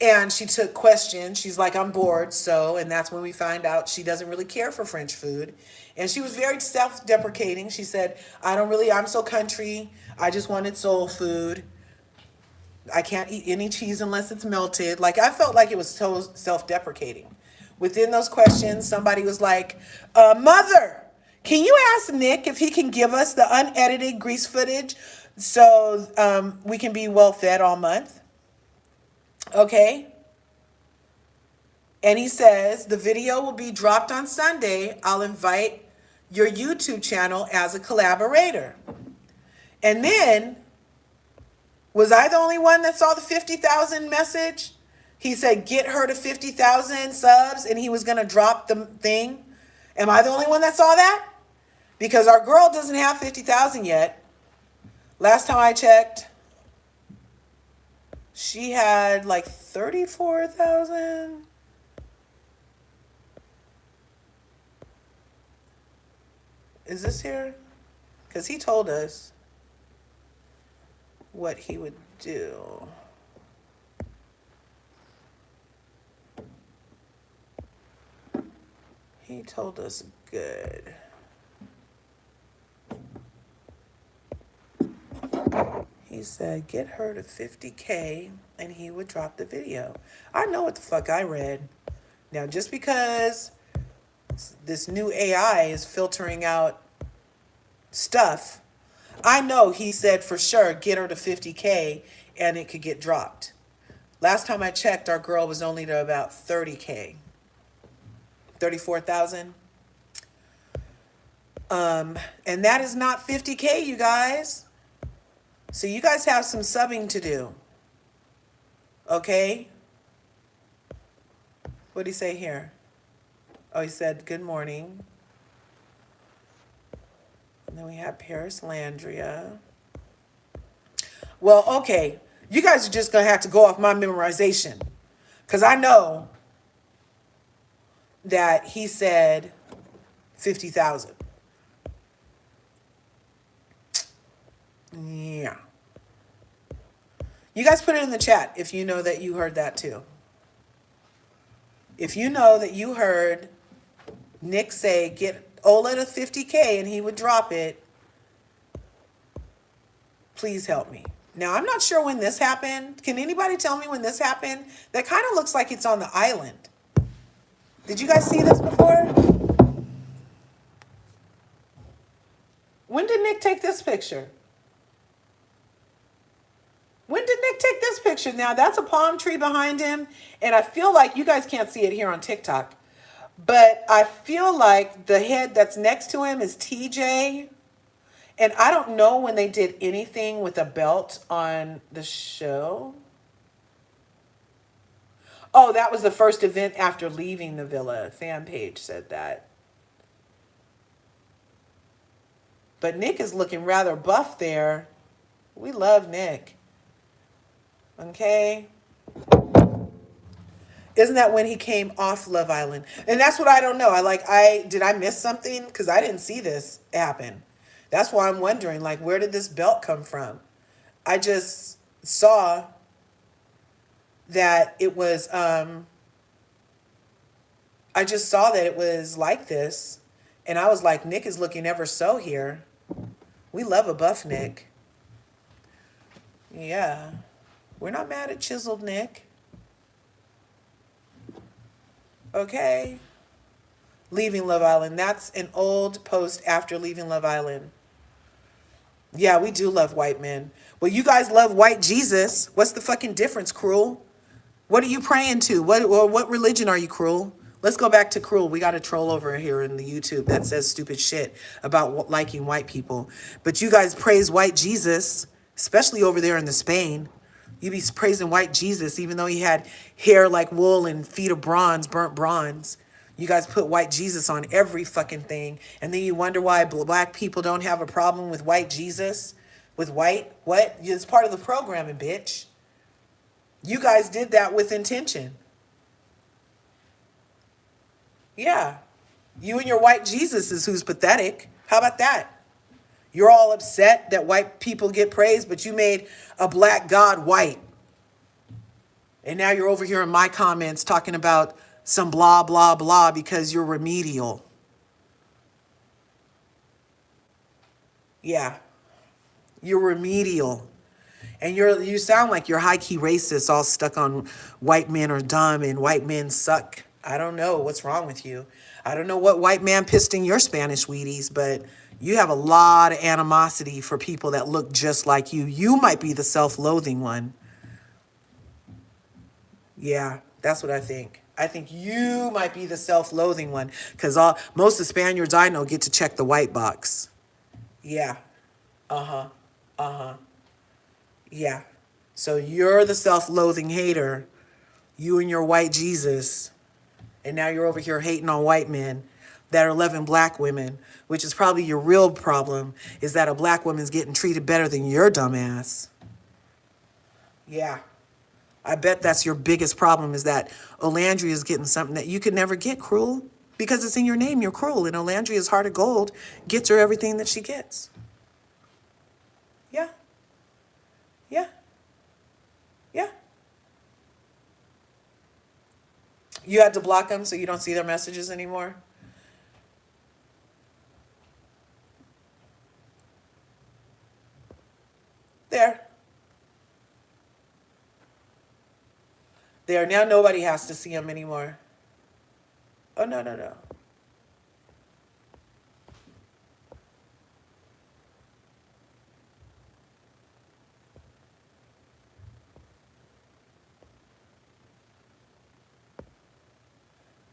And she took questions. She's like, I'm bored, so, and that's when we find out she doesn't really care for French food. And she was very self-deprecating. She said, I'm so country. I just wanted soul food. I can't eat any cheese unless it's melted. Like, I felt like it was so self-deprecating. Within those questions, somebody was like, Mother, can you ask Nick if he can give us the unedited grease footage so we can be well fed all month? Okay. And he says, the video will be dropped on Sunday. I'll invite your YouTube channel as a collaborator. And then, was I the only one that saw the 50,000 message? He said, get her to 50,000 subs, and he was going to drop the thing. Am I the only one that saw that? Because our girl doesn't have 50,000 yet. Last time I checked, she had like 34,000. Is this here? Because he told us what he would do. He told us good. He said, get her to 50K and he would drop the video. I know what the fuck I read. Now, just because this new AI is filtering out stuff, I know he said for sure, get her to 50K and it could get dropped. Last time I checked, our girl was only to about 30K. 34,000. And that is not 50K, you guys. So you guys have some subbing to do. Okay? What did he say here? Oh, he said, good morning. And then we have Paris Landria. Well, okay. You guys are just going to have to go off my memorization. Because I know that he said 50,000. Yeah. You guys put it in the chat if you know that you heard that too. If you know that you heard Nick say, get Ola to 50K and he would drop it, please help me. Now, I'm not sure when this happened. Can anybody tell me when this happened? That kind of looks like it's on the island. Did you guys see this before? When did Nick take this picture? When did Nick take this picture? Now, that's a palm tree behind him. And I feel like you guys can't see it here on TikTok. But I feel like the head that's next to him is TJ. And I don't know when they did anything with a belt on the show. Oh, that was the first event after leaving the villa. Fan page said that. But Nick is looking rather buff there. We love Nick. Okay. Isn't that when he came off Love Island? And that's what I don't know. Did I miss something? Because I didn't see this happen. That's why I'm wondering, like, where did this belt come from? I just saw that it was, like this. And I was like, Nick is looking ever so here. We love a buff Nick. Yeah. We're not mad at chiseled Nick. Okay. Leaving Love Island. That's an old post after leaving Love Island. Yeah, we do love white men. Well, you guys love white Jesus. What's the fucking difference, Cruel? What are you praying to? What religion are you, Cruel? Let's go back to Cruel. We got a troll over here in the YouTube that says stupid shit about liking white people. But you guys praise white Jesus, especially over there in the Spain. You be praising white Jesus, even though he had hair like wool and feet of bronze, burnt bronze. You guys put white Jesus on every fucking thing. And then you wonder why black people don't have a problem with white Jesus. With white? What? It's part of the programming, bitch. You guys did that with intention. Yeah. You and your white Jesus is who's pathetic. How about that? You're all upset that white people get praised, but you made a black God white. And now you're over here in my comments talking about some blah, blah, blah because you're remedial. Yeah. You're remedial. And you sound like you're high-key racist, all stuck on white men are dumb and white men suck. I don't know what's wrong with you. I don't know what white man pissed in your Spanish Wheaties, but you have a lot of animosity for people that look just like you. You might be the self-loathing one. Yeah, That's what I think. I think you might be the self-loathing one because all most of the Spaniards I know get to check the white box. Yeah. Yeah. So you're the self-loathing hater. You and your white Jesus. And now you're over here hating on white men that are loving black women, which is probably your real problem, is that a black woman's getting treated better than your dumb ass. Yeah. I bet that's your biggest problem is that Olandria is getting something that you could never get, Cruel. Because it's in your name, you're cruel. And Olandria's heart of gold gets her everything that she gets. Yeah. Yeah. Yeah. You had to block them so you don't see their messages anymore? There. There. Now nobody has to see them anymore. Oh, no, no, no.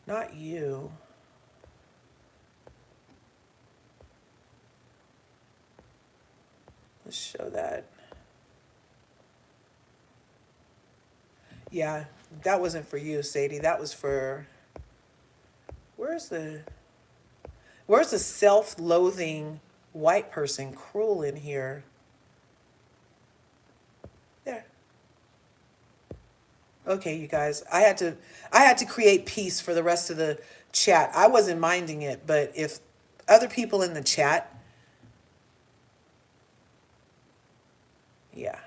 Not you. Let's show that. Yeah, that wasn't for you, Sadie. That was for... Where's the self-loathing white person Cruel in here? There. Okay, you guys. I had to create peace for the rest of the chat. I wasn't minding it, but if other people in the chat, yeah.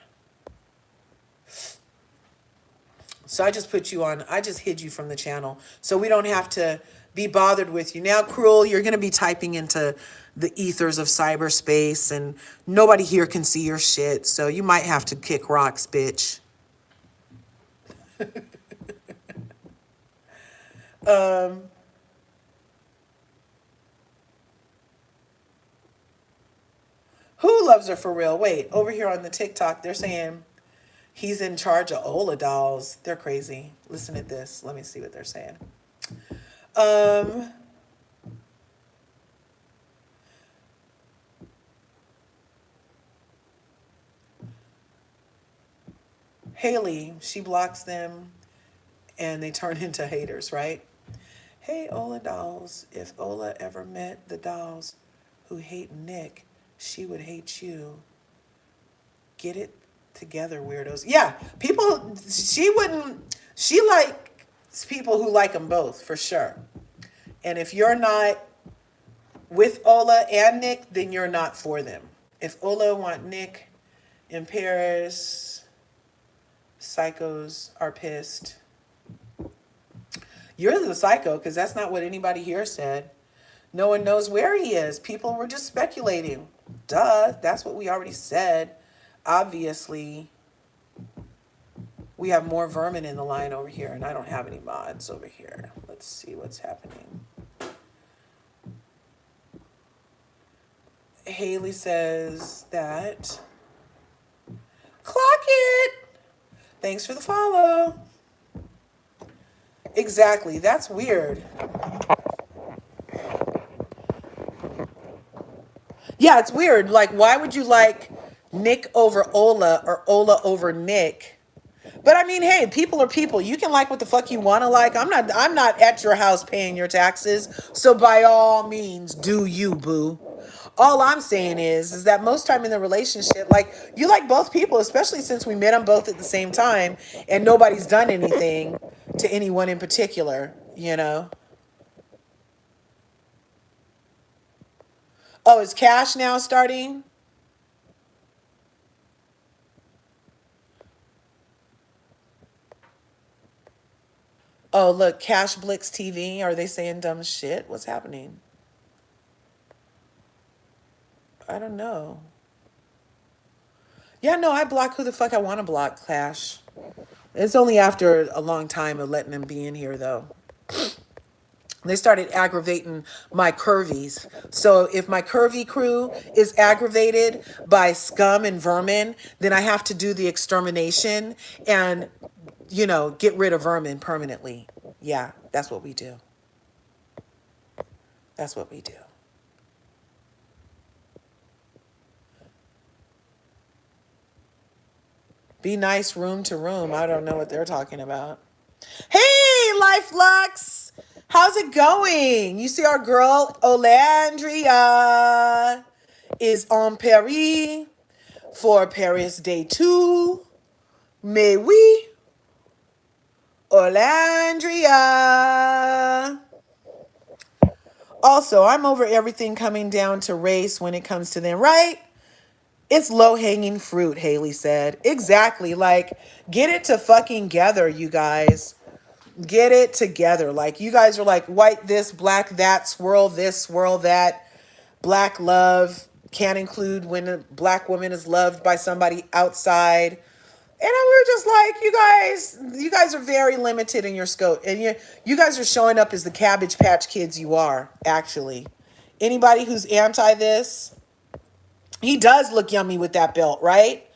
So I just put you on, I just hid you from the channel. So we don't have to be bothered with you. Now, Cruel, you're going to be typing into the ethers of cyberspace and nobody here can see your shit. So you might have to kick rocks, bitch. Who loves her for real? Wait, over here on the TikTok, they're saying he's in charge of Ola dolls. They're crazy. Listen to this. Let me see what they're saying. Haley, she blocks them and they turn into haters, right? Hey, Ola dolls, if Ola ever met the dolls who hate Nick, she would hate you. Get it together, weirdos. Yeah, people, she likes people who like them both, for sure. And if you're not with Ola and Nick, then you're not for them. If Ola want Nick in Paris, psychos are pissed. You're the psycho, because that's not what anybody here said. No one knows where he is. People were just speculating. Duh, that's what we already said. Obviously, we have more vermin in the line over here, and I don't have any mods over here. Let's see what's happening. Haley says that... Clock it! Thanks for the follow. Exactly, that's weird. Yeah, it's weird. Like, why would you like Nick over Ola or Ola over Nick? But I mean, hey, people are people. You can like what the fuck you want to like. I'm not at your house paying your taxes. So by all means, do you, boo. All I'm saying is that most time in the relationship, like, you like both people, especially since we met them both at the same time and nobody's done anything to anyone in particular, you know? Oh, is Cash now starting? Oh, look, Cash Blix TV. Are they saying dumb shit? What's happening? I don't know. Yeah, no, I block who the fuck I want to block, Cash. It's only after a long time of letting them be in here, though. They started aggravating my curvies. So if my curvy crew is aggravated by scum and vermin, then I have to do the extermination. And get rid of vermin permanently. Yeah, that's what we do. That's what we do. Be nice room to room. I don't know what they're talking about. Hey, Life Lux! How's it going? You see our girl Olandria is on Paris for Paris Day 2. Mais oui, Olandria. Also, I'm over everything coming down to race when it comes to them, right? It's low hanging fruit, Haley said. Exactly. Like, get it to fucking together, you guys. Get it together. Like, you guys are like white this, black that, swirl this, swirl that. Black love can't include when a black woman is loved by somebody outside. And we're just like, you guys are very limited in your scope. And you guys are showing up as the Cabbage Patch Kids you are, actually. Anybody who's anti this, he does look yummy with that belt, right?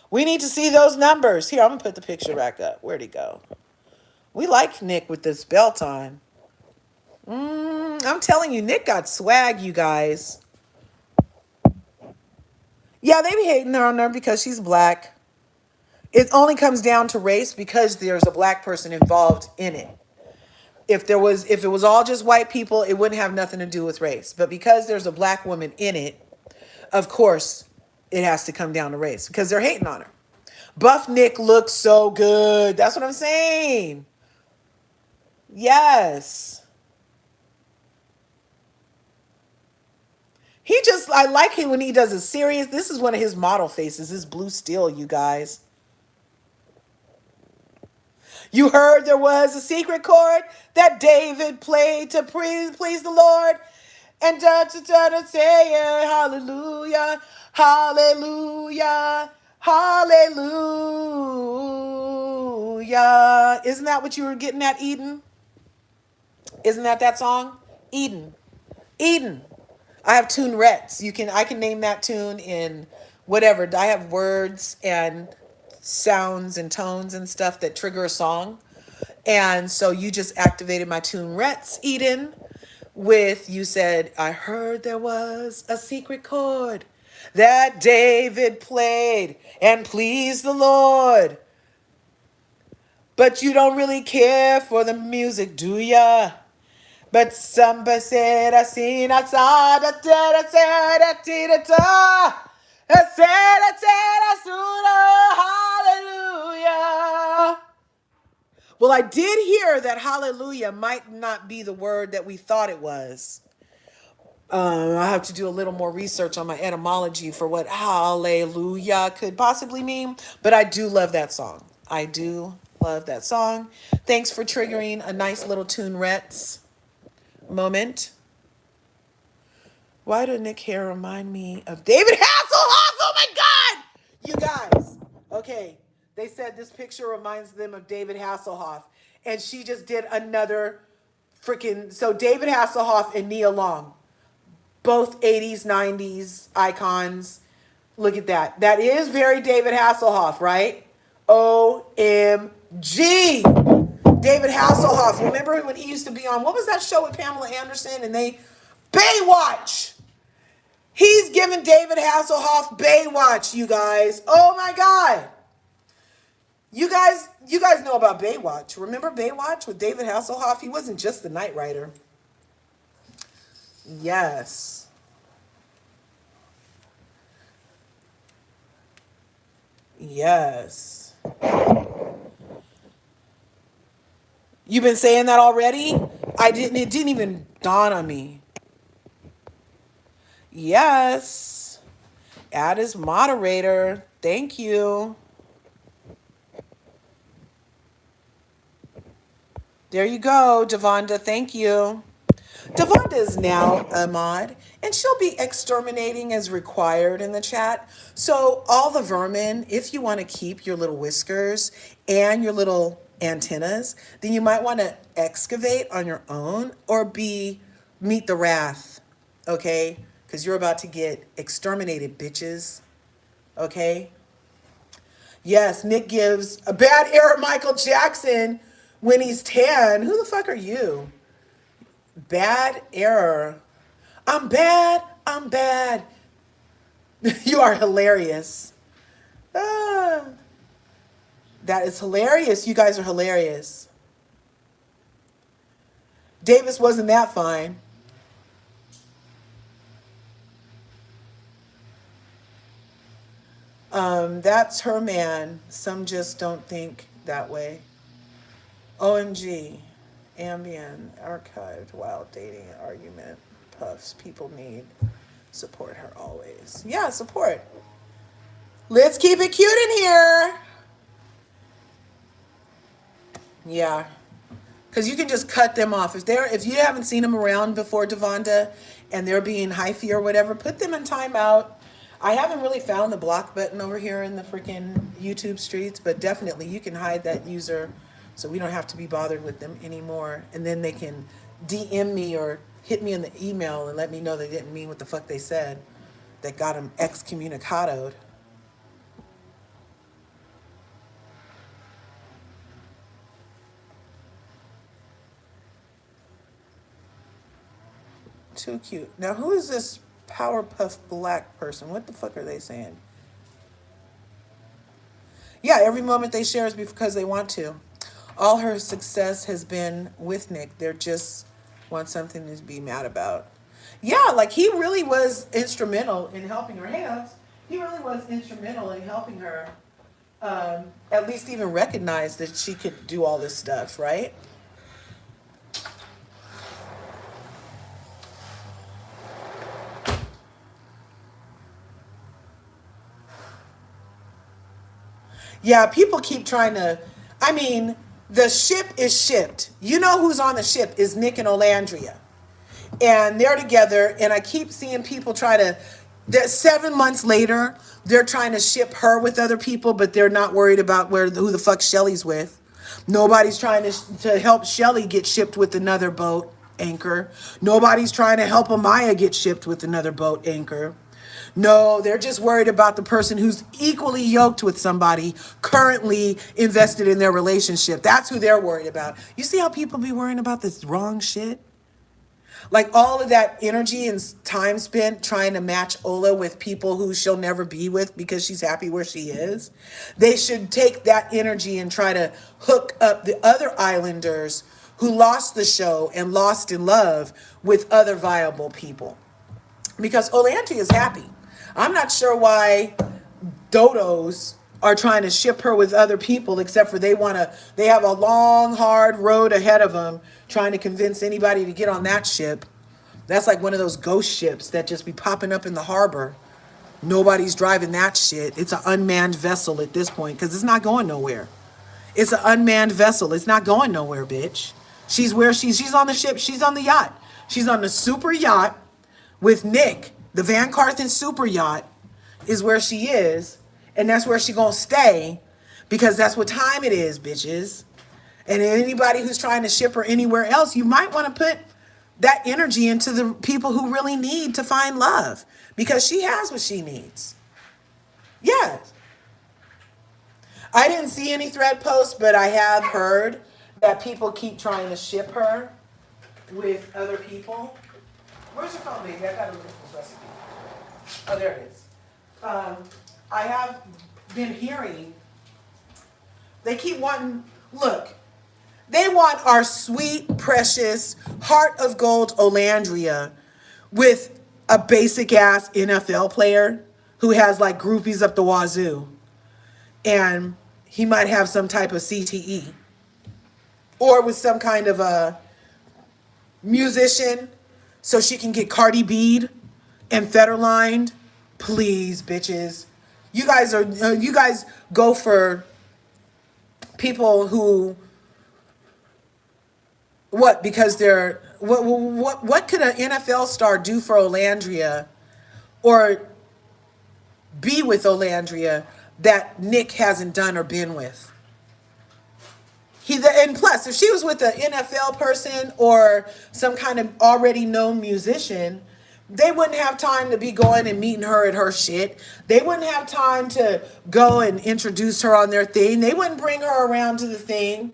We need to see those numbers. Here, I'm going to put the picture back up. Where'd he go? We like Nick with this belt on. I'm telling you, Nick got swag, you guys. Yeah, they be hating on her because she's black. It only comes down to race because there's a black person involved in it. If it was all just white people, it wouldn't have nothing to do with race. But because there's a black woman in it, of course, it has to come down to race because they're hating on her. Buff Nick looks so good. That's what I'm saying. Yes. I like him when he does a serious. This is one of his model faces. This blue steel, you guys. You heard there was a secret chord that David played to please the Lord. And say hallelujah, hallelujah, hallelujah. Isn't that what you were getting at, Eden? Isn't that song? Eden. Eden. I have tunerettes. I can name that tune in whatever. I have words and sounds and tones and stuff that trigger a song. And so you just activated my tunerettes, Eden, you said, I heard there was a secret chord that David played and pleased the Lord. But you don't really care for the music, do ya? But somebody said, I seen, I saw, da da da da da da da da. I said, I saw, hallelujah. Well, I did hear that hallelujah might not be the word that we thought it was. I have to do a little more research on my etymology for what hallelujah could possibly mean. But I do love that song. I do love that song. Thanks for triggering a nice little tunerettes moment. Why did Nick hair remind me of David Hasselhoff? Oh my God! You guys. Okay. They said this picture reminds them of David Hasselhoff. And she just did another freaking... So David Hasselhoff and Nia Long. Both 80s, 90s icons. Look at that. That is very David Hasselhoff, right? OMG. David Hasselhoff. Remember when he used to be on... What was that show with Pamela Anderson? And they... Baywatch. He's giving David Hasselhoff Baywatch, you guys. Oh my God. You guys know about Baywatch. Remember Baywatch with David Hasselhoff? He wasn't just the Knight Rider. Yes. Yes. You've been saying that already? It didn't even dawn on me. Yes. Add as moderator. Thank you. There you go, Devonda. Thank you. Devonda is now a mod, and she'll be exterminating as required in the chat. So all the vermin, if you want to keep your little whiskers and your little antennas, then you might want to excavate on your own or meet the wrath, okay? Because you're about to get exterminated, bitches. Okay. Yes, Nick gives a bad error Michael Jackson when he's tan. Who the fuck are you? Bad error. I'm bad. I'm bad. You are hilarious. Ah, that is hilarious. You guys are hilarious. Davis wasn't that fine. That's her man. Some just don't think that way. OMG. Ambien. Archived. Wild dating argument. Puffs. People need support her always. Yeah, support. Let's keep it cute in here. Yeah. Because you can just cut them off. If you haven't seen them around before, Devonda, and they're being hyphy or whatever, put them in timeout. I haven't really found the block button over here in the freaking YouTube streets, but definitely you can hide that user so we don't have to be bothered with them anymore. And then they can DM me or hit me in the email and let me know they didn't mean what the fuck they said that got them excommunicadoed. Too cute. Now, who is this Powerpuff Black person? What the fuck are they saying? Yeah, every moment they share is because they want to. All her success has been with Nick. They're just want something to be mad about. Yeah, like he really was instrumental in helping her. Hey, Alex. He really was instrumental in helping her at least even recognize that she could do all this stuff, right? Yeah, people keep trying to. I mean, the ship is shipped. You know who's on the ship is Nick and Olandria. And they're together, and I keep seeing people try to. That 7 months later, they're trying to ship her with other people, but they're not worried about who the fuck Shelly's with. Nobody's trying to help Shelly get shipped with another boat anchor. Nobody's trying to help Amaya get shipped with another boat anchor. No, they're just worried about the person who's equally yoked with somebody currently invested in their relationship. That's who they're worried about. You see how people be worrying about this wrong shit? Like all of that energy and time spent trying to match Ola with people who she'll never be with because she's happy where she is. They should take that energy and try to hook up the other islanders who lost the show and lost in love with other viable people. Because Olandria is happy. I'm not sure why dodos are trying to ship her with other people, except for they have a long, hard road ahead of them trying to convince anybody to get on that ship. That's like one of those ghost ships that just be popping up in the harbor. Nobody's driving that shit. It's an unmanned vessel at this point because it's not going nowhere. It's an unmanned vessel. It's not going nowhere, bitch. She's on the ship. She's on the yacht. She's on the super yacht with Nick. The VanCarthens super yacht is where she is. And that's where she gonna stay because that's what time it is, bitches. And anybody who's trying to ship her anywhere else, you might want to put that energy into the people who really need to find love because she has what she needs. Yes. I didn't see any thread posts, but I have heard that people keep trying to ship her with other people. Where's your phone, baby? I gotta look at this recipe. Oh, there it is. I have been hearing, they keep wanting, look, they want our sweet, precious, heart of gold Olandria with a basic ass NFL player who has like groupies up the wazoo. And he might have some type of CTE. Or with some kind of a musician so she can get Cardi B'd and Federlined. Please, bitches. You guys go for people who what? Because they're what could an NFL star do for Olandria or be with Olandria that Nick hasn't done or been with? And plus, if she was with an NFL person or some kind of already known musician, They wouldn't have time to be going and meeting her at her shit. They wouldn't have time to go and introduce her on their thing. They wouldn't bring her around to the thing.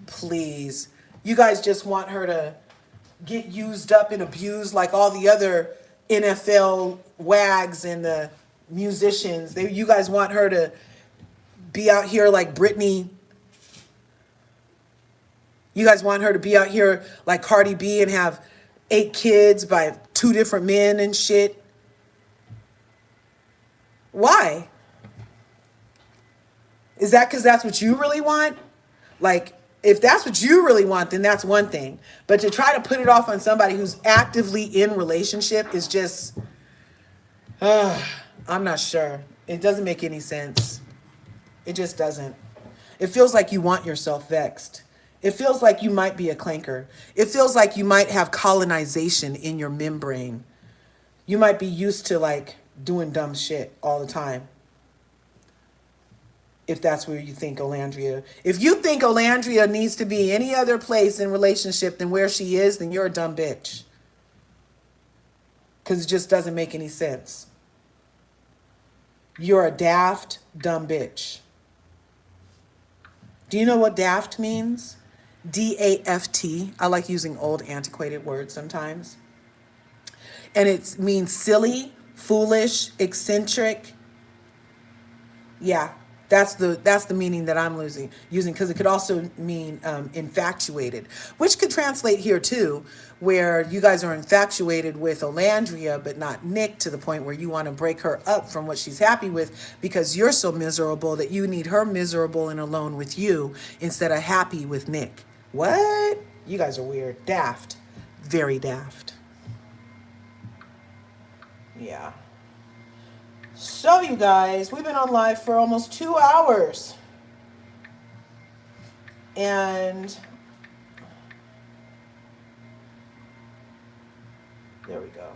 Please. You guys just want her to get used up and abused like all the other NFL wags and the musicians. You guys want her to be out here like Britney. You guys want her to be out here like Cardi B and have 8 kids by 2 different men and shit. Why? Is that because that's what you really want? Like, if that's what you really want, then that's one thing. But to try to put it off on somebody who's actively in relationship is just, I'm not sure. It doesn't make any sense. It just doesn't. It feels like you want yourself vexed. It feels like you might be a clanker. It feels like you might have colonization in your membrane. You might be used to like doing dumb shit all the time. If that's where you think Olandria. If you think Olandria needs to be any other place in relationship than where she is, then you're a dumb bitch. Because it just doesn't make any sense. You're a daft, dumb bitch. Do you know what daft means? D-A-F-T. I like using old antiquated words sometimes. And it means silly, foolish, eccentric. Yeah, that's the meaning that I'm using because it could also mean infatuated, which could translate here too, where you guys are infatuated with Olandria but not Nick to the point where you want to break her up from what she's happy with because you're so miserable that you need her miserable and alone with you instead of happy with Nick. What? You guys are weird. Daft. Very daft. Yeah. So, you guys, we've been on live for almost 2 hours. And there we go.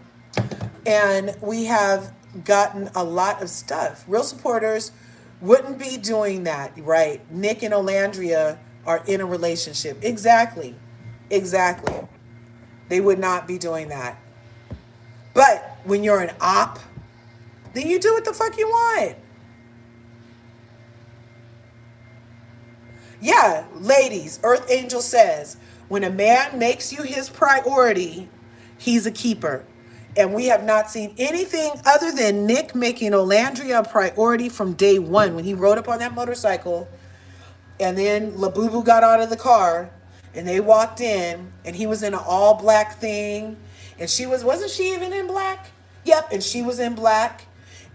And we have gotten a lot of stuff. Real supporters wouldn't be doing that, right? Nick and Olandria are in a relationship. Exactly. Exactly. They would not be doing that. But when you're an op, then you do what the fuck you want. Yeah, ladies, Earth Angel says, when a man makes you his priority, he's a keeper. And we have not seen anything other than Nick making Olandria a priority from day one when he rode up on that motorcycle. And then Labubu got out of the car and they walked in and he was in an all black thing. And wasn't she even in black? Yep, and she was in black.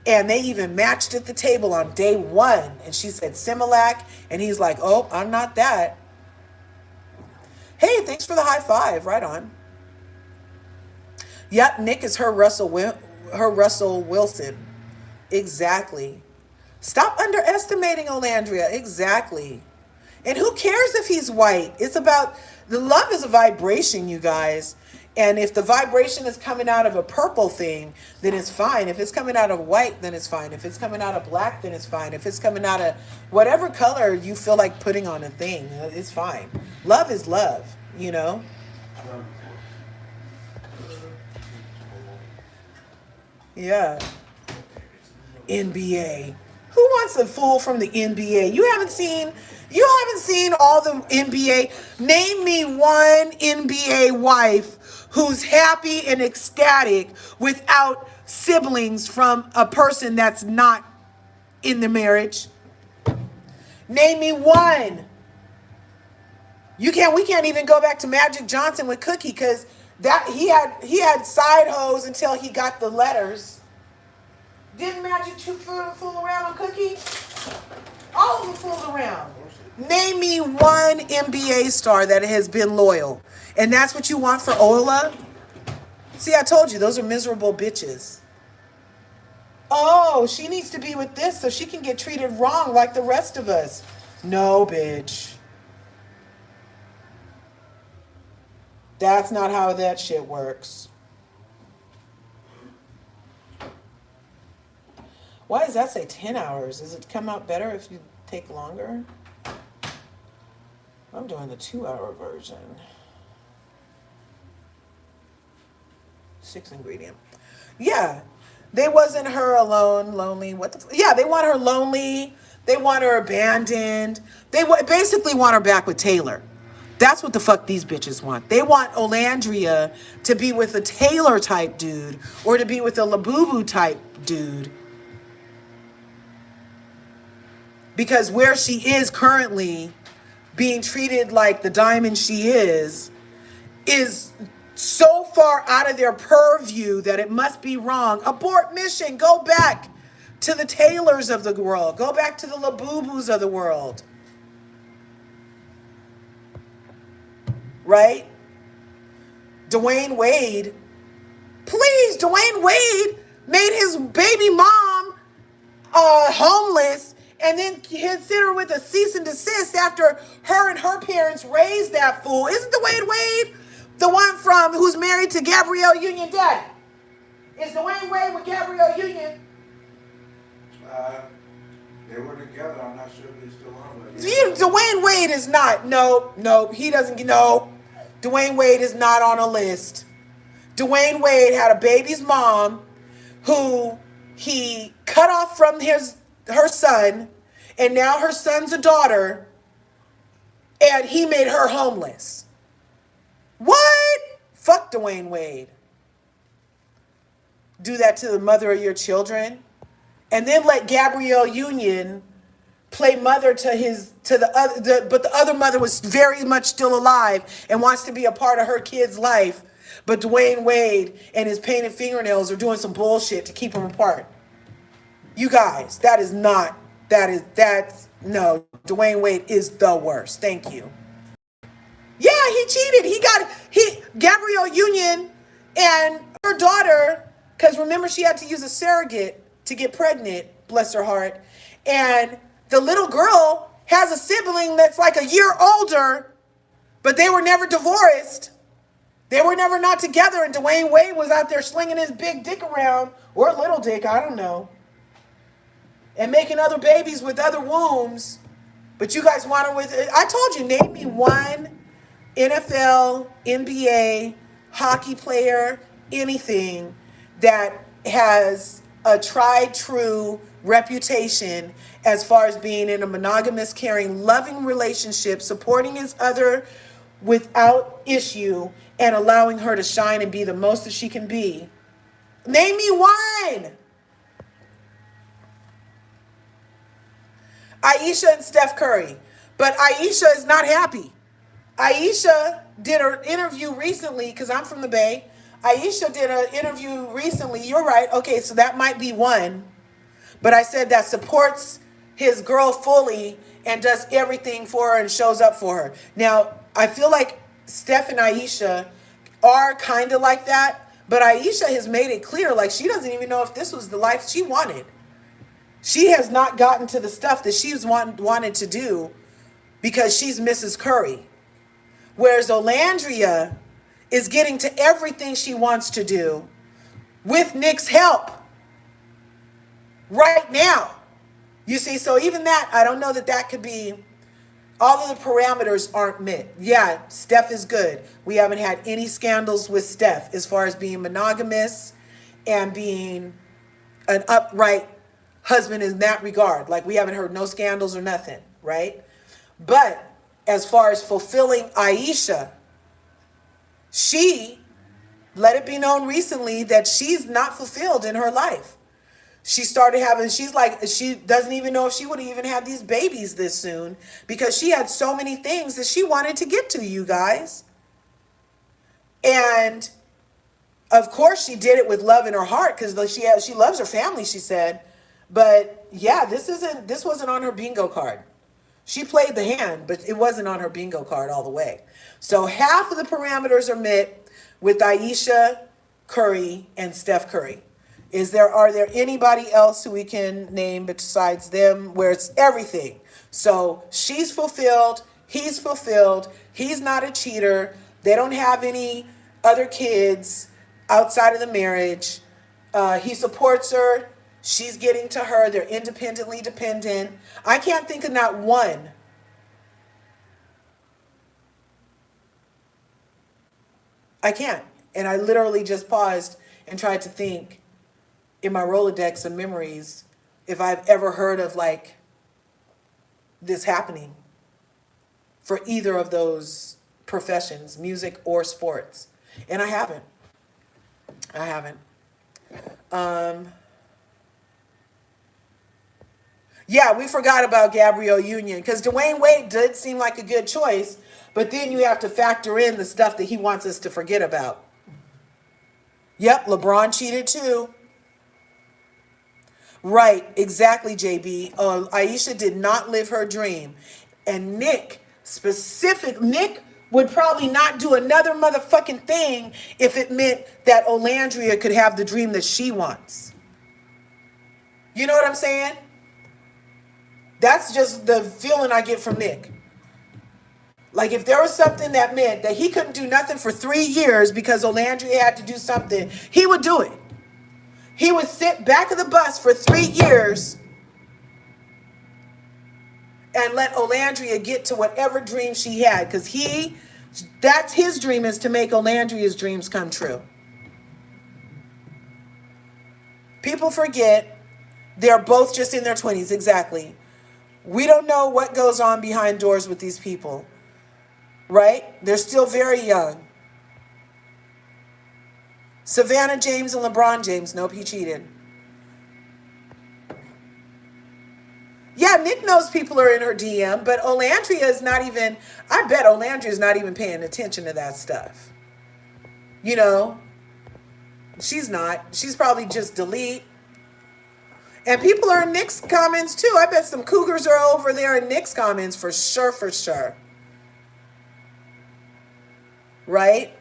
And they even matched at the table on day one. And she said Similac. And he's like, oh, I'm not that. Hey, thanks for the high five. Right on. Yep, Nick is her Russell Wilson. Exactly. Stop underestimating Olandria. Exactly. And who cares if he's white? It's about, the love is a vibration, you guys. And if the vibration is coming out of a purple thing, then it's fine. If it's coming out of white, then it's fine. If it's coming out of black, then it's fine. If it's coming out of whatever color you feel like putting on a thing, it's fine. Love is love, you know? Yeah. NBA. Who wants a fool from the NBA? You haven't seen all the NBA. Name me one NBA wife who's happy and ecstatic without siblings from a person that's not in the marriage. Name me one. We can't even go back to Magic Johnson with Cookie because that he had side hoes until he got the letters. Didn't Magic fool around on Cookie? All of them fooled around. Name me one NBA star that has been loyal. And that's what you want for Ola? See, I told you, those are miserable bitches. Oh, she needs to be with this so she can get treated wrong like the rest of us. No, bitch. That's not how that shit works. Why does that say 10 hours? Does it come out better if you take longer? I'm doing the 2-hour version. Sixth ingredient. Yeah. They wasn't her alone, lonely. What the? Yeah, they want her lonely. They want her abandoned. They basically want her back with Taylor. That's what the fuck these bitches want. They want Olandria to be with a Taylor type dude or to be with a Labubu type dude. Because where she is currently, being treated like the diamond she is so far out of their purview that it must be wrong. Abort mission. Go back to the Taylors of the world. Go back to the Labubus of the world. Right? Dwayne Wade. Please, Dwayne Wade made his baby mom homeless and then hit her with a cease and desist after her and her parents raised that fool. Isn't Dwayne Wade the one from who's married to Gabrielle Union daddy? Is Dwayne Wade with Gabrielle Union? They were together. I'm not sure if they still are. But Dwayne Wade is not. No, he doesn't. No, Dwayne Wade is not on a list. Dwayne Wade had a baby's mom who he cut off from her son, and now her son's a daughter, and he made her homeless. What? Fuck Dwayne Wade. Do that to the mother of your children, and then let Gabrielle Union play mother to the other, but the other mother was very much still alive and wants to be a part of her kid's life. But Dwayne Wade and his painted fingernails are doing some bullshit to keep them apart. You guys, that's no. Dwayne Wade is the worst. Thank you. Yeah, he cheated. Gabrielle Union and her daughter, because remember she had to use a surrogate to get pregnant, bless her heart. And the little girl has a sibling that's like a year older, but they were never divorced. They were never not together, and Dwayne Wade was out there slinging his big dick around, or little dick, I don't know, and making other babies with other wombs. But you guys want to with I told you, name me one NFL, NBA, hockey player, anything that has a tried true reputation as far as being in a monogamous, caring, loving relationship, supporting his other without issue, and allowing her to shine and be the most that she can be. Name me one. Ayesha and Steph Curry. But Ayesha is not happy. Ayesha did an interview recently, because I'm from the Bay. Ayesha did an interview recently. You're right. Okay, so that might be one. But I said that supports his girl fully and does everything for her and shows up for her. Now, I feel like Steph and Ayesha are kind of like that. But Ayesha has made it clear, like, she doesn't even know if this was the life she wanted. She has not gotten to the stuff that she's wanted to do because she's Mrs. Curry. Whereas Olandria is getting to everything she wants to do with Nick's help right now. You see, so even that, I don't know that could be, all of the parameters aren't met. Yeah, Steph is good. We haven't had any scandals with Steph as far as being monogamous and being an upright husband in that regard. Like, we haven't heard no scandals or nothing, right? But as far as fulfilling Ayesha, she let it be known recently that she's not fulfilled in her life. She started having, she's like, she doesn't even know if she would even have these babies this soon because she had so many things that she wanted to get to, you guys. And of course she did it with love in her heart because she loves her family, she said. But yeah, this wasn't on her bingo card. She played the hand, but it wasn't on her bingo card all the way. So half of the parameters are met with Ayesha Curry and Steph Curry. Are there anybody else who we can name besides them where it's everything? So she's fulfilled, he's not a cheater, they don't have any other kids outside of the marriage. He supports her, she's getting to her, they're independently dependent. I can't think of not one. I can't. And I literally just paused and tried to think in my Rolodex of memories if I've ever heard of like this happening for either of those professions, music or sports. And I haven't. I haven't. Yeah, we forgot about Gabrielle Union because Dwayne Wade did seem like a good choice, but then you have to factor in the stuff that he wants us to forget about. Yep, LeBron cheated too. Right, exactly, JB. Aisha did not live her dream. And Nick would probably not do another motherfucking thing if it meant that Olandria could have the dream that she wants. You know what I'm saying? That's just the feeling I get from Nick. Like if there was something that meant that he couldn't do nothing for 3 years because Olandria had to do something, he would do it. He would sit back of the bus for 3 years and let Olandria get to whatever dream she had. Because that's his dream, is to make Olandria's dreams come true. People forget they're both just in their 20s, exactly. We don't know what goes on behind doors with these people, right? They're still very young. Savannah James and LeBron James, nope, he cheated. Yeah, Nick knows people are in her DM, but Olandria is not even, I bet Olandria is not even paying attention to that stuff. You know, she's not. She's probably just delete. And people are in Nick's comments too. I bet some cougars are over there in Nick's comments for sure, for sure. Right?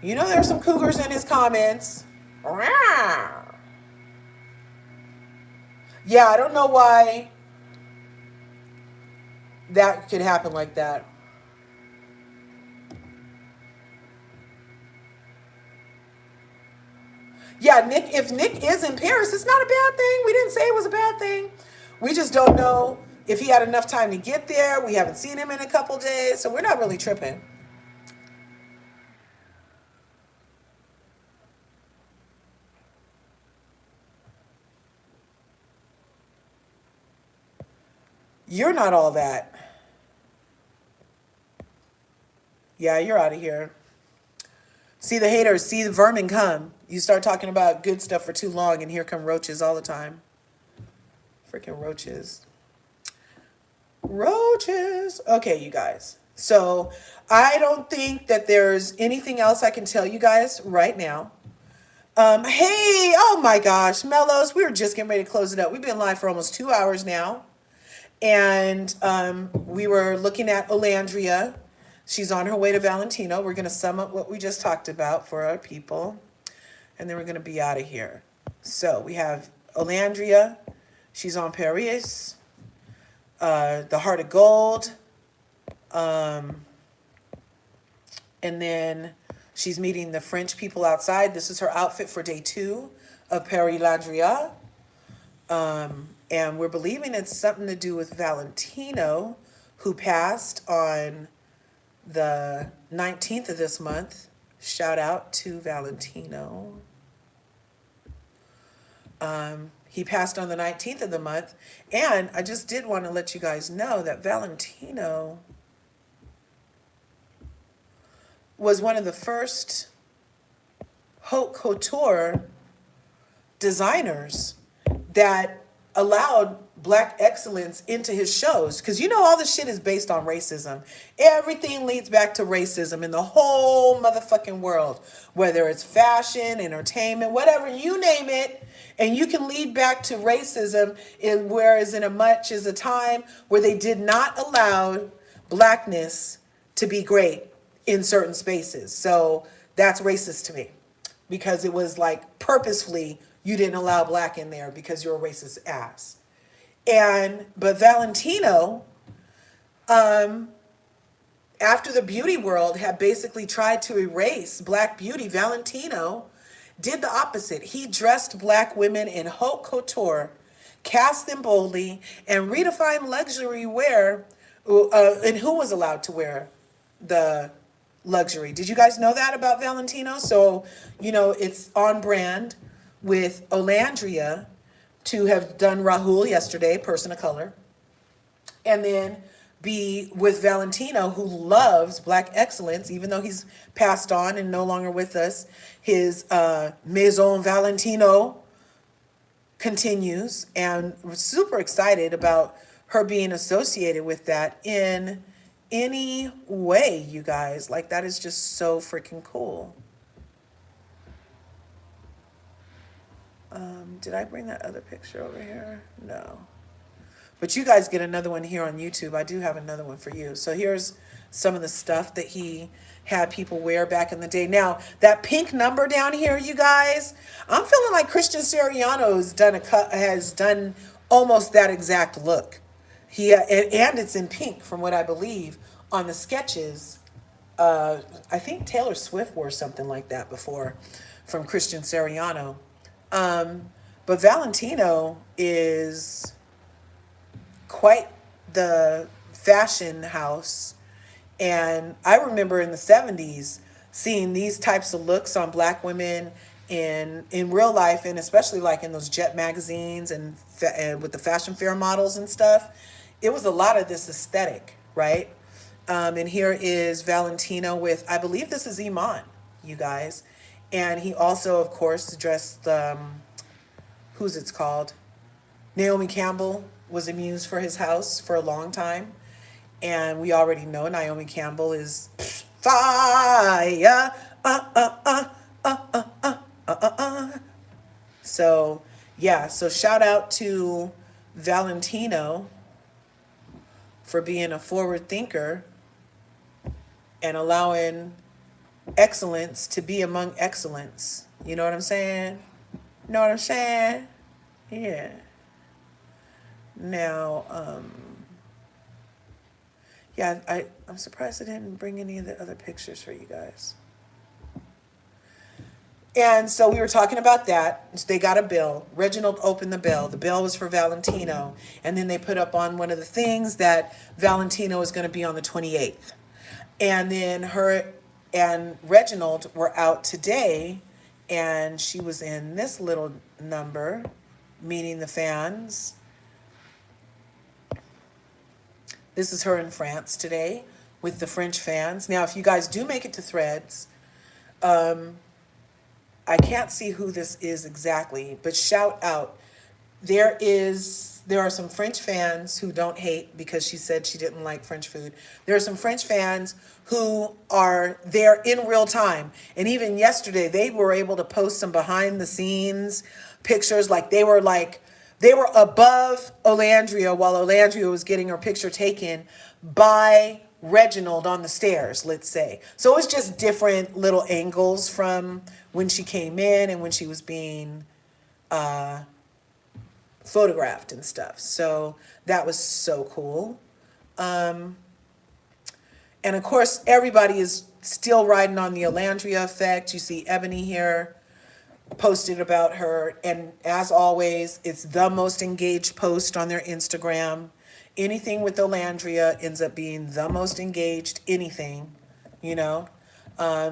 You know there's some cougars in his comments. Yeah, I don't know why that could happen like that. Yeah, if Nick is in Paris, it's not a bad thing. We didn't say it was a bad thing. We just don't know if he had enough time to get there. We haven't seen him in a couple days, so we're not really tripping. You're not all that. Yeah, you're out of here. See the haters, see the vermin come. You start talking about good stuff for too long, and here come roaches all the time. Freaking roaches. Roaches. Okay, you guys. So I don't think that there's anything else I can tell you guys right now. Hey, oh my gosh, Mellows, we were just getting ready to close it up. We've been live for almost 2 hours now. And we were looking at Olandria. She's on her way to Valentino. We're going to sum up what we just talked about for our people. And then we're going to be out of here. So we have Olandria. She's on Paris. The Heart of Gold. And then she's meeting the French people outside. This is her outfit for day 2 of Paris-Landria. And we're believing it's something to do with Valentino, who passed on the 19th of this month. Shout out to Valentino. He passed on the 19th of the month. And I just did want to let you guys know that Valentino was one of the first haute couture designers that allowed Black excellence into his shows. Because you know all this shit is based on racism. Everything leads back to racism in the whole motherfucking world. Whether it's fashion, entertainment, whatever, you name it. And you can lead back to racism, whereas in a much as a time where they did not allow Blackness to be great in certain spaces. So that's racist to me. Because it was like purposefully you didn't allow Black in there because you're a racist ass. But Valentino, after the beauty world had basically tried to erase Black beauty, Valentino did the opposite. He dressed Black women in haute couture, cast them boldly, and redefined luxury wear. And who was allowed to wear the luxury. Did you guys know that about Valentino? So, it's on brand with Olandria to have done Rahul yesterday, person of color, and then be with Valentino, who loves Black excellence, even though he's passed on and no longer with us. His Maison Valentino continues, and we're super excited about her being associated with that in any way, you guys. Like, that is just so freaking cool. Did I bring that other picture over here? No. But you guys get another one here on YouTube. I do have another one for you. So here's some of the stuff that he had people wear back in the day. Now, that pink number down here, you guys, I'm feeling like Christian Siriano has done almost that exact look. And it's in pink from what I believe on the sketches. I think Taylor Swift wore something like that before from Christian Siriano. But Valentino is quite the fashion house. And I remember in the 70s seeing these types of looks on Black women in real life, and especially like in those Jet magazines and with the fashion fair models and stuff. It was a lot of this aesthetic, right? And here is Valentino with, I believe this is Iman, you guys. And he also, of course, dressed, who's it's called? Naomi Campbell was a muse for his house for a long time. And we already know Naomi Campbell is fire. So, yeah, so shout out to Valentino for being a forward thinker and allowing excellence to be among excellence. You know what I'm saying? Know what I'm saying? Yeah. Now, yeah, I'm surprised I didn't bring any of the other pictures for you guys. And so we were talking about that. They got a bill. Reginald opened the bill. The bill was for Valentino. And then they put up on one of the things that Valentino is going to be on the 28th. And then her and Reginald were out today. And she was in this little number, meeting the fans. This is her in France today with the French fans. Now, if you guys do make it to Threads, I can't see who this is exactly, but shout out. There are some French fans who don't hate because she said she didn't like French food. There are some French fans who are there in real time. And even yesterday, they were able to post some behind the scenes pictures. They were above Olandria while Olandria was getting her picture taken by Reginald on the stairs, let's say. So it was just different little angles from when she came in and when she was being photographed and stuff. So that was so cool. And of course, everybody is still riding on the Olandria effect. You see Ebony here posted about her. And as always, it's the most engaged post on their Instagram. Anything with Olandria ends up being the most engaged anything, you know.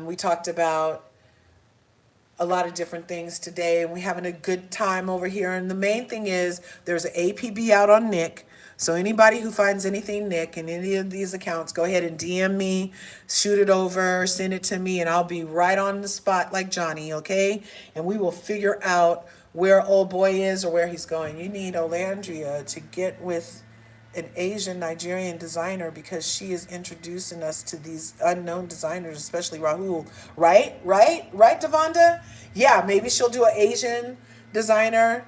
We talked about a lot of different things today, and we're having a good time over here. And the main thing is there's an APB out on Nick. So anybody who finds anything Nick in any of these accounts, go ahead and DM me, shoot it over, send it to me, and I'll be right on the spot like Johnny, okay? And we will figure out where old boy is or where he's going. You need Olandria to get with an Asian Nigerian designer because she is introducing us to these unknown designers, especially Rahul. Right, Devonda? Yeah, maybe she'll do an Asian designer.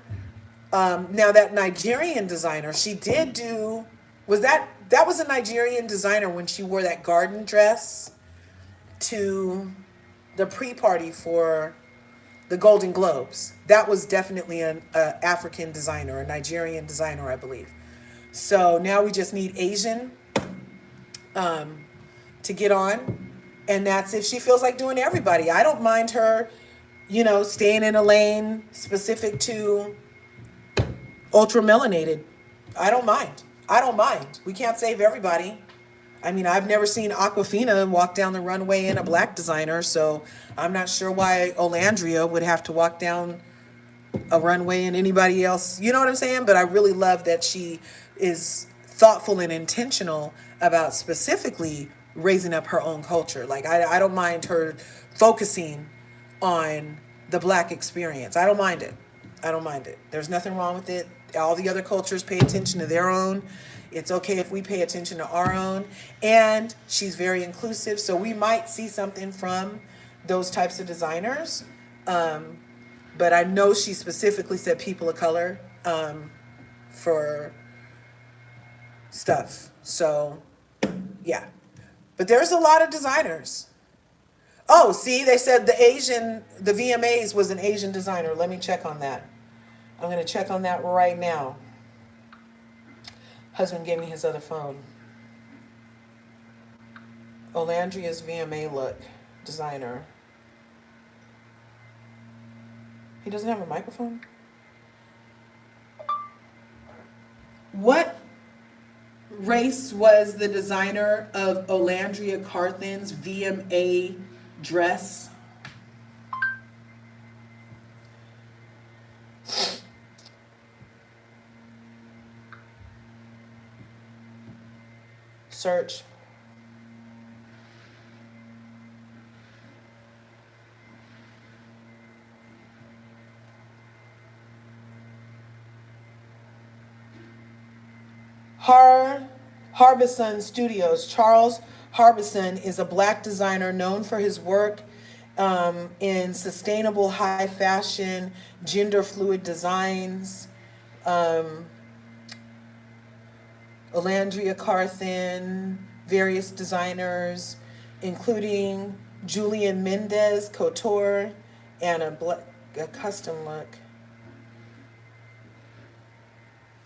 Now that Nigerian designer, she did do, that was a Nigerian designer when she wore that garden dress to the pre-party for the Golden Globes. That was definitely an African designer, a Nigerian designer, I believe. So now we just need Asian to get on. And that's if she feels like doing everybody. I don't mind her, staying in a lane specific to ultra melanated. I don't mind. We can't save everybody. I mean, I've never seen Aquafina walk down the runway in a black designer, so I'm not sure why Olandria would have to walk down a runway and anybody else. You know what I'm saying? But I really love that she is thoughtful and intentional about specifically raising up her own culture. Like, I don't mind her focusing on the black experience. I don't mind it. I don't mind it. There's nothing wrong with it. All the other cultures pay attention to their own. It's okay if we pay attention to our own. And she's very inclusive, so we might see something from those types of designers. But I know she specifically said people of color for stuff. So, yeah. But there's a lot of designers. Oh, see, they said the VMAs was an Asian designer. Let me check on that. I'm going to check on that right now. Husband gave me his other phone. Olandria's VMA look, designer. He doesn't have a microphone? What race was the designer of LRGA Curves VMA dress? Search. Harbison Studios. Charles Harbison is a black designer known for his work in sustainable high fashion, gender fluid designs. Olandria Curves, various designers, including Julian Mendez Couture, and a custom look.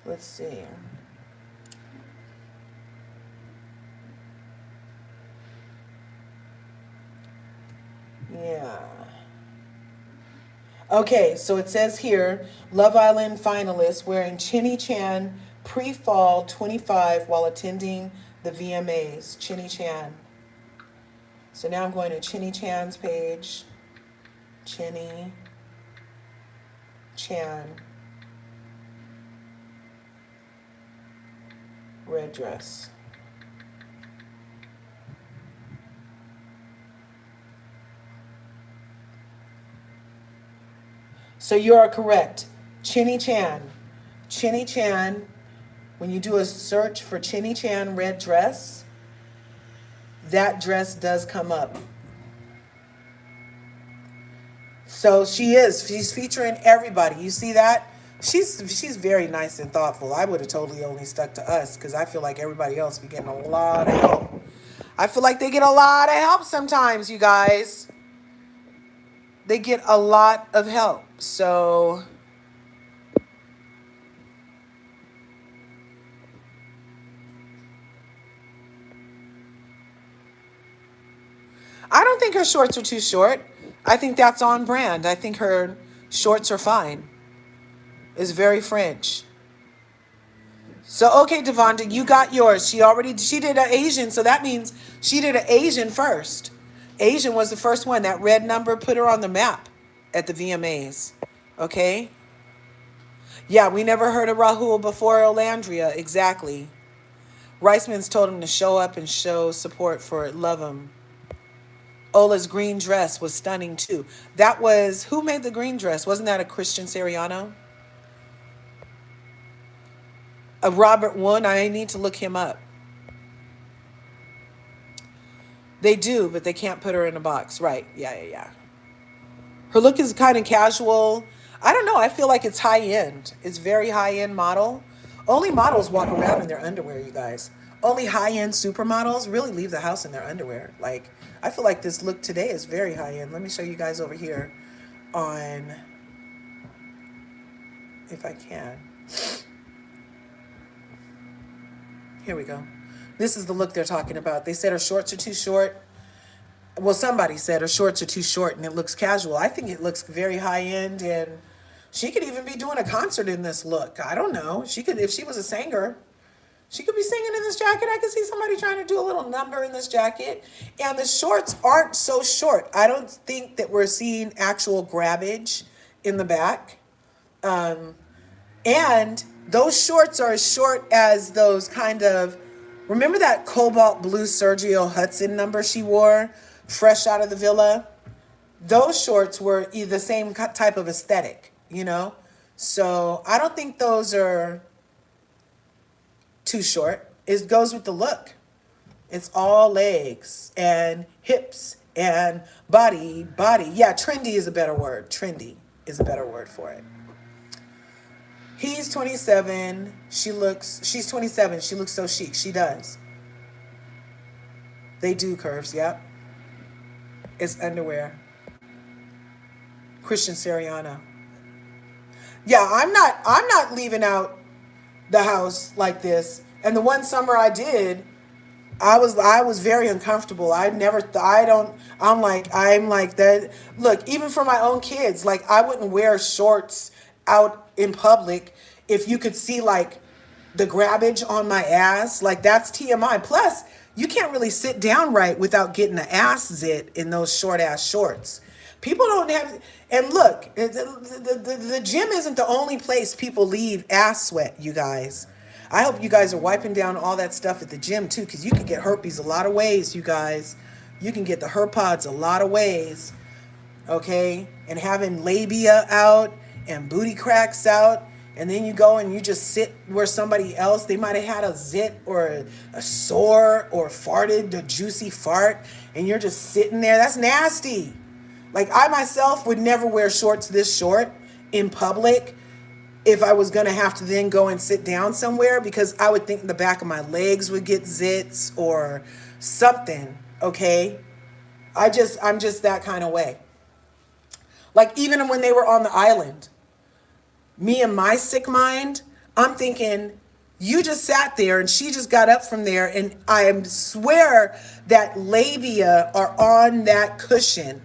Let's see. Yeah. Okay, so it says here, Love Island finalists wearing Chinny Chan pre-fall 25 while attending the VMAs. Chinny Chan. So now I'm going to Chinny Chan's page. Chinny Chan. Red dress. So you are correct. Chinny Chan. Chinny Chan, when you do a search for Chinny Chan red dress, that dress does come up. So she's featuring everybody. You see that? She's very nice and thoughtful. I would have totally only stuck to us because I feel like everybody else be getting a lot of help. I feel like they get a lot of help sometimes, you guys. They get a lot of help. So I don't think her shorts are too short. I think that's on brand. I think her shorts are fine. It's very French. So, okay, Devonda, you got yours. She did an Asian, so that means she did an Asian first. Asian was the first one. That red number put her on the map at the VMAs. Okay? Yeah, we never heard of Rahul before Olandria. Exactly. Reisman's told him to show up and show support for it. Love him. Ola's green dress was stunning too. That was, who made the green dress? Wasn't that a Christian Siriano? A Robert Woon? I need to look him up. They do, but they can't put her in a box. Right. Yeah. Her look is kind of casual. I don't know. I feel like it's high end. It's very high end model. Only models walk around in their underwear, you guys. Only high end supermodels really leave the house in their underwear. Like, I feel like this look today is very high end. Let me show you guys over here on, if I can. Here we go. This is the look they're talking about. They said her shorts are too short. Well, somebody said her shorts are too short and it looks casual. I think it looks very high end, and she could even be doing a concert in this look. I don't know. She could, if she was a singer, She could be singing in this jacket. I could see somebody trying to do a little number in this jacket. And the shorts aren't so short. I don't think that we're seeing actual grabbage in the back. And those shorts are as short as those kind of, remember that cobalt blue Sergio Hudson number she wore fresh out of the villa? Those shorts were the same type of aesthetic, you know? So I don't think those are too short. It goes with the look. It's all legs and hips and body. Yeah, trendy is a better word. Trendy is a better word for it. He's 27. She's 27. She looks so chic. She does. They do curves, yep. It's underwear. Christian Siriano. Yeah, I'm not leaving out the house like this. And the one summer I did, I was very uncomfortable. I never I don't I'm like that. Look, even for my own kids, like I wouldn't wear shorts out in public if you could see like the grabbage on my ass. Like that's TMI. Plus, you can't really sit down right without getting the ass zit in those short ass shorts. People don't have, and look, the gym isn't the only place people leave ass sweat, you guys. I hope you guys are wiping down all that stuff at the gym too, because you can get herpes a lot of ways, you guys. You can get the herpods a lot of ways, okay? And having labia out and booty cracks out, and then you go and you just sit where somebody else, they might have had a zit or a sore or farted a juicy fart, and you're just sitting there. That's nasty. Like I myself would never wear shorts this short in public if I was going to have to then go and sit down somewhere, because I would think the back of my legs would get zits or something, okay? I'm just that kind of way. Like even when they were on the island, me and my sick mind, I'm thinking, you just sat there and she just got up from there, and I swear that labia are on that cushion.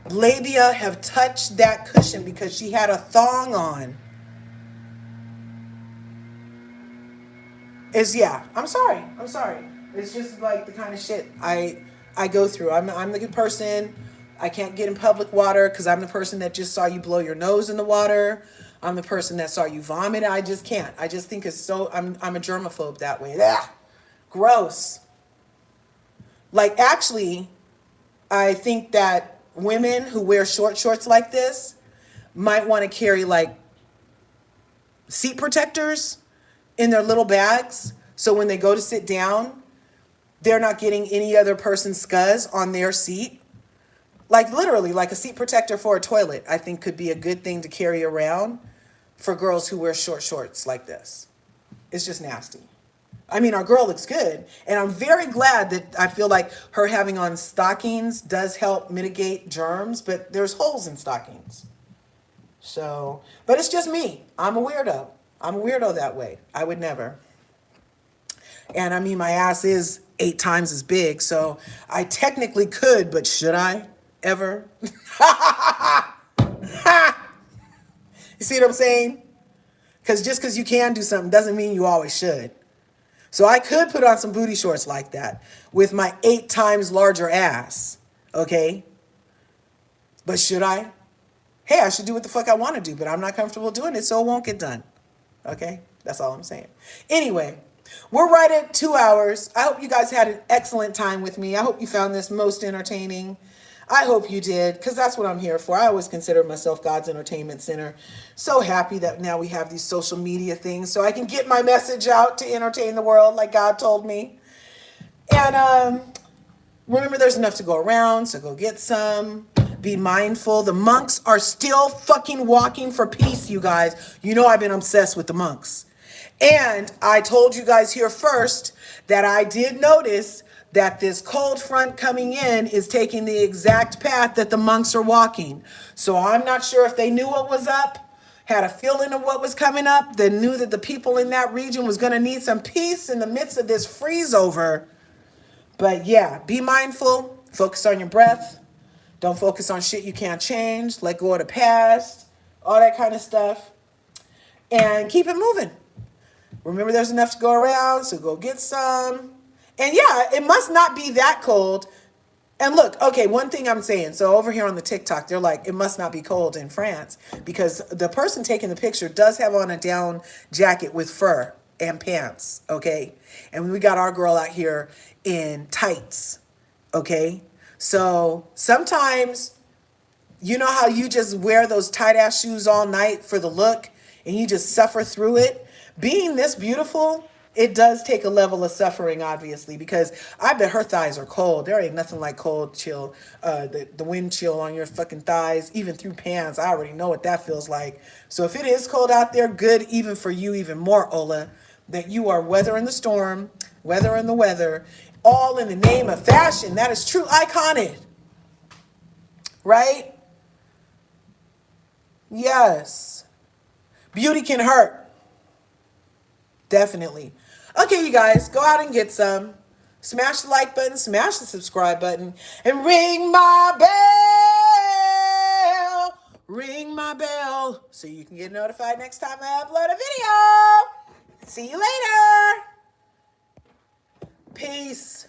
Labia have touched that cushion because she had a thong on. I'm sorry. It's just like the kind of shit I go through. I'm the good person. I can't get in public water because I'm the person that just saw you blow your nose in the water. I'm the person that saw you vomit. I just can't. I just think it's so, I'm a germaphobe that way. Ugh, gross. Like actually, I think that women who wear short shorts like this might want to carry like seat protectors in their little bags, so when they go to sit down, they're not getting any other person's scuzz on their seat. Like literally, like a seat protector for a toilet, I think could be a good thing to carry around for girls who wear short shorts like this. It's just nasty. I mean, our girl looks good, and I'm very glad that I feel like her having on stockings does help mitigate germs, but there's holes in stockings. So, but it's just me. I'm a weirdo. I'm a weirdo that way. I would never. And I mean, my ass is 8 times as big, so I technically could, but should I ever? You see what I'm saying? Because just because you can do something doesn't mean you always should. So I could put on some booty shorts like that with my 8 times larger ass, okay? But should I? Hey, I should do what the fuck I want to do, but I'm not comfortable doing it, so it won't get done, okay? That's all I'm saying. Anyway, we're right at 2 hours. I hope you guys had an excellent time with me. I hope you found this most entertaining. I hope you did, because that's what I'm here for. I always consider myself God's entertainment center. So happy that now we have these social media things so I can get my message out to entertain the world like God told me. And remember, there's enough to go around, so go get some. Be mindful. The monks are still fucking walking for peace, you guys. You know I've been obsessed with the monks. And I told you guys here first that I did notice that this cold front coming in is taking the exact path that the monks are walking. So I'm not sure if they knew what was up, had a feeling of what was coming up, they knew that the people in that region was going to need some peace in the midst of this freeze over. But yeah, be mindful, focus on your breath. Don't focus on shit you can't change, let go of the past, all that kind of stuff. And keep it moving. Remember, there's enough to go around, so go get some. And yeah, it must not be that cold. And look, okay, one thing I'm saying. So over here on the TikTok, they're like, it must not be cold in France because the person taking the picture does have on a down jacket with fur and pants, okay? And we got our girl out here in tights, okay? So sometimes, you know how you just wear those tight ass shoes all night for the look and you just suffer through it? Being this beautiful, it does take a level of suffering, obviously, because I bet her thighs are cold. There ain't nothing like cold chill, the wind chill on your fucking thighs, even through pants. I already know what that feels like. So if it is cold out there, good even for you, even more, Ola, that you are weathering the storm, weathering the weather, all in the name of fashion. That is true iconic, right? Yes. Beauty can hurt. Definitely. Okay, you guys, go out and get some. Smash the like button, smash the subscribe button, and ring my bell. Ring my bell so you can get notified next time I upload a video. See you later. Peace.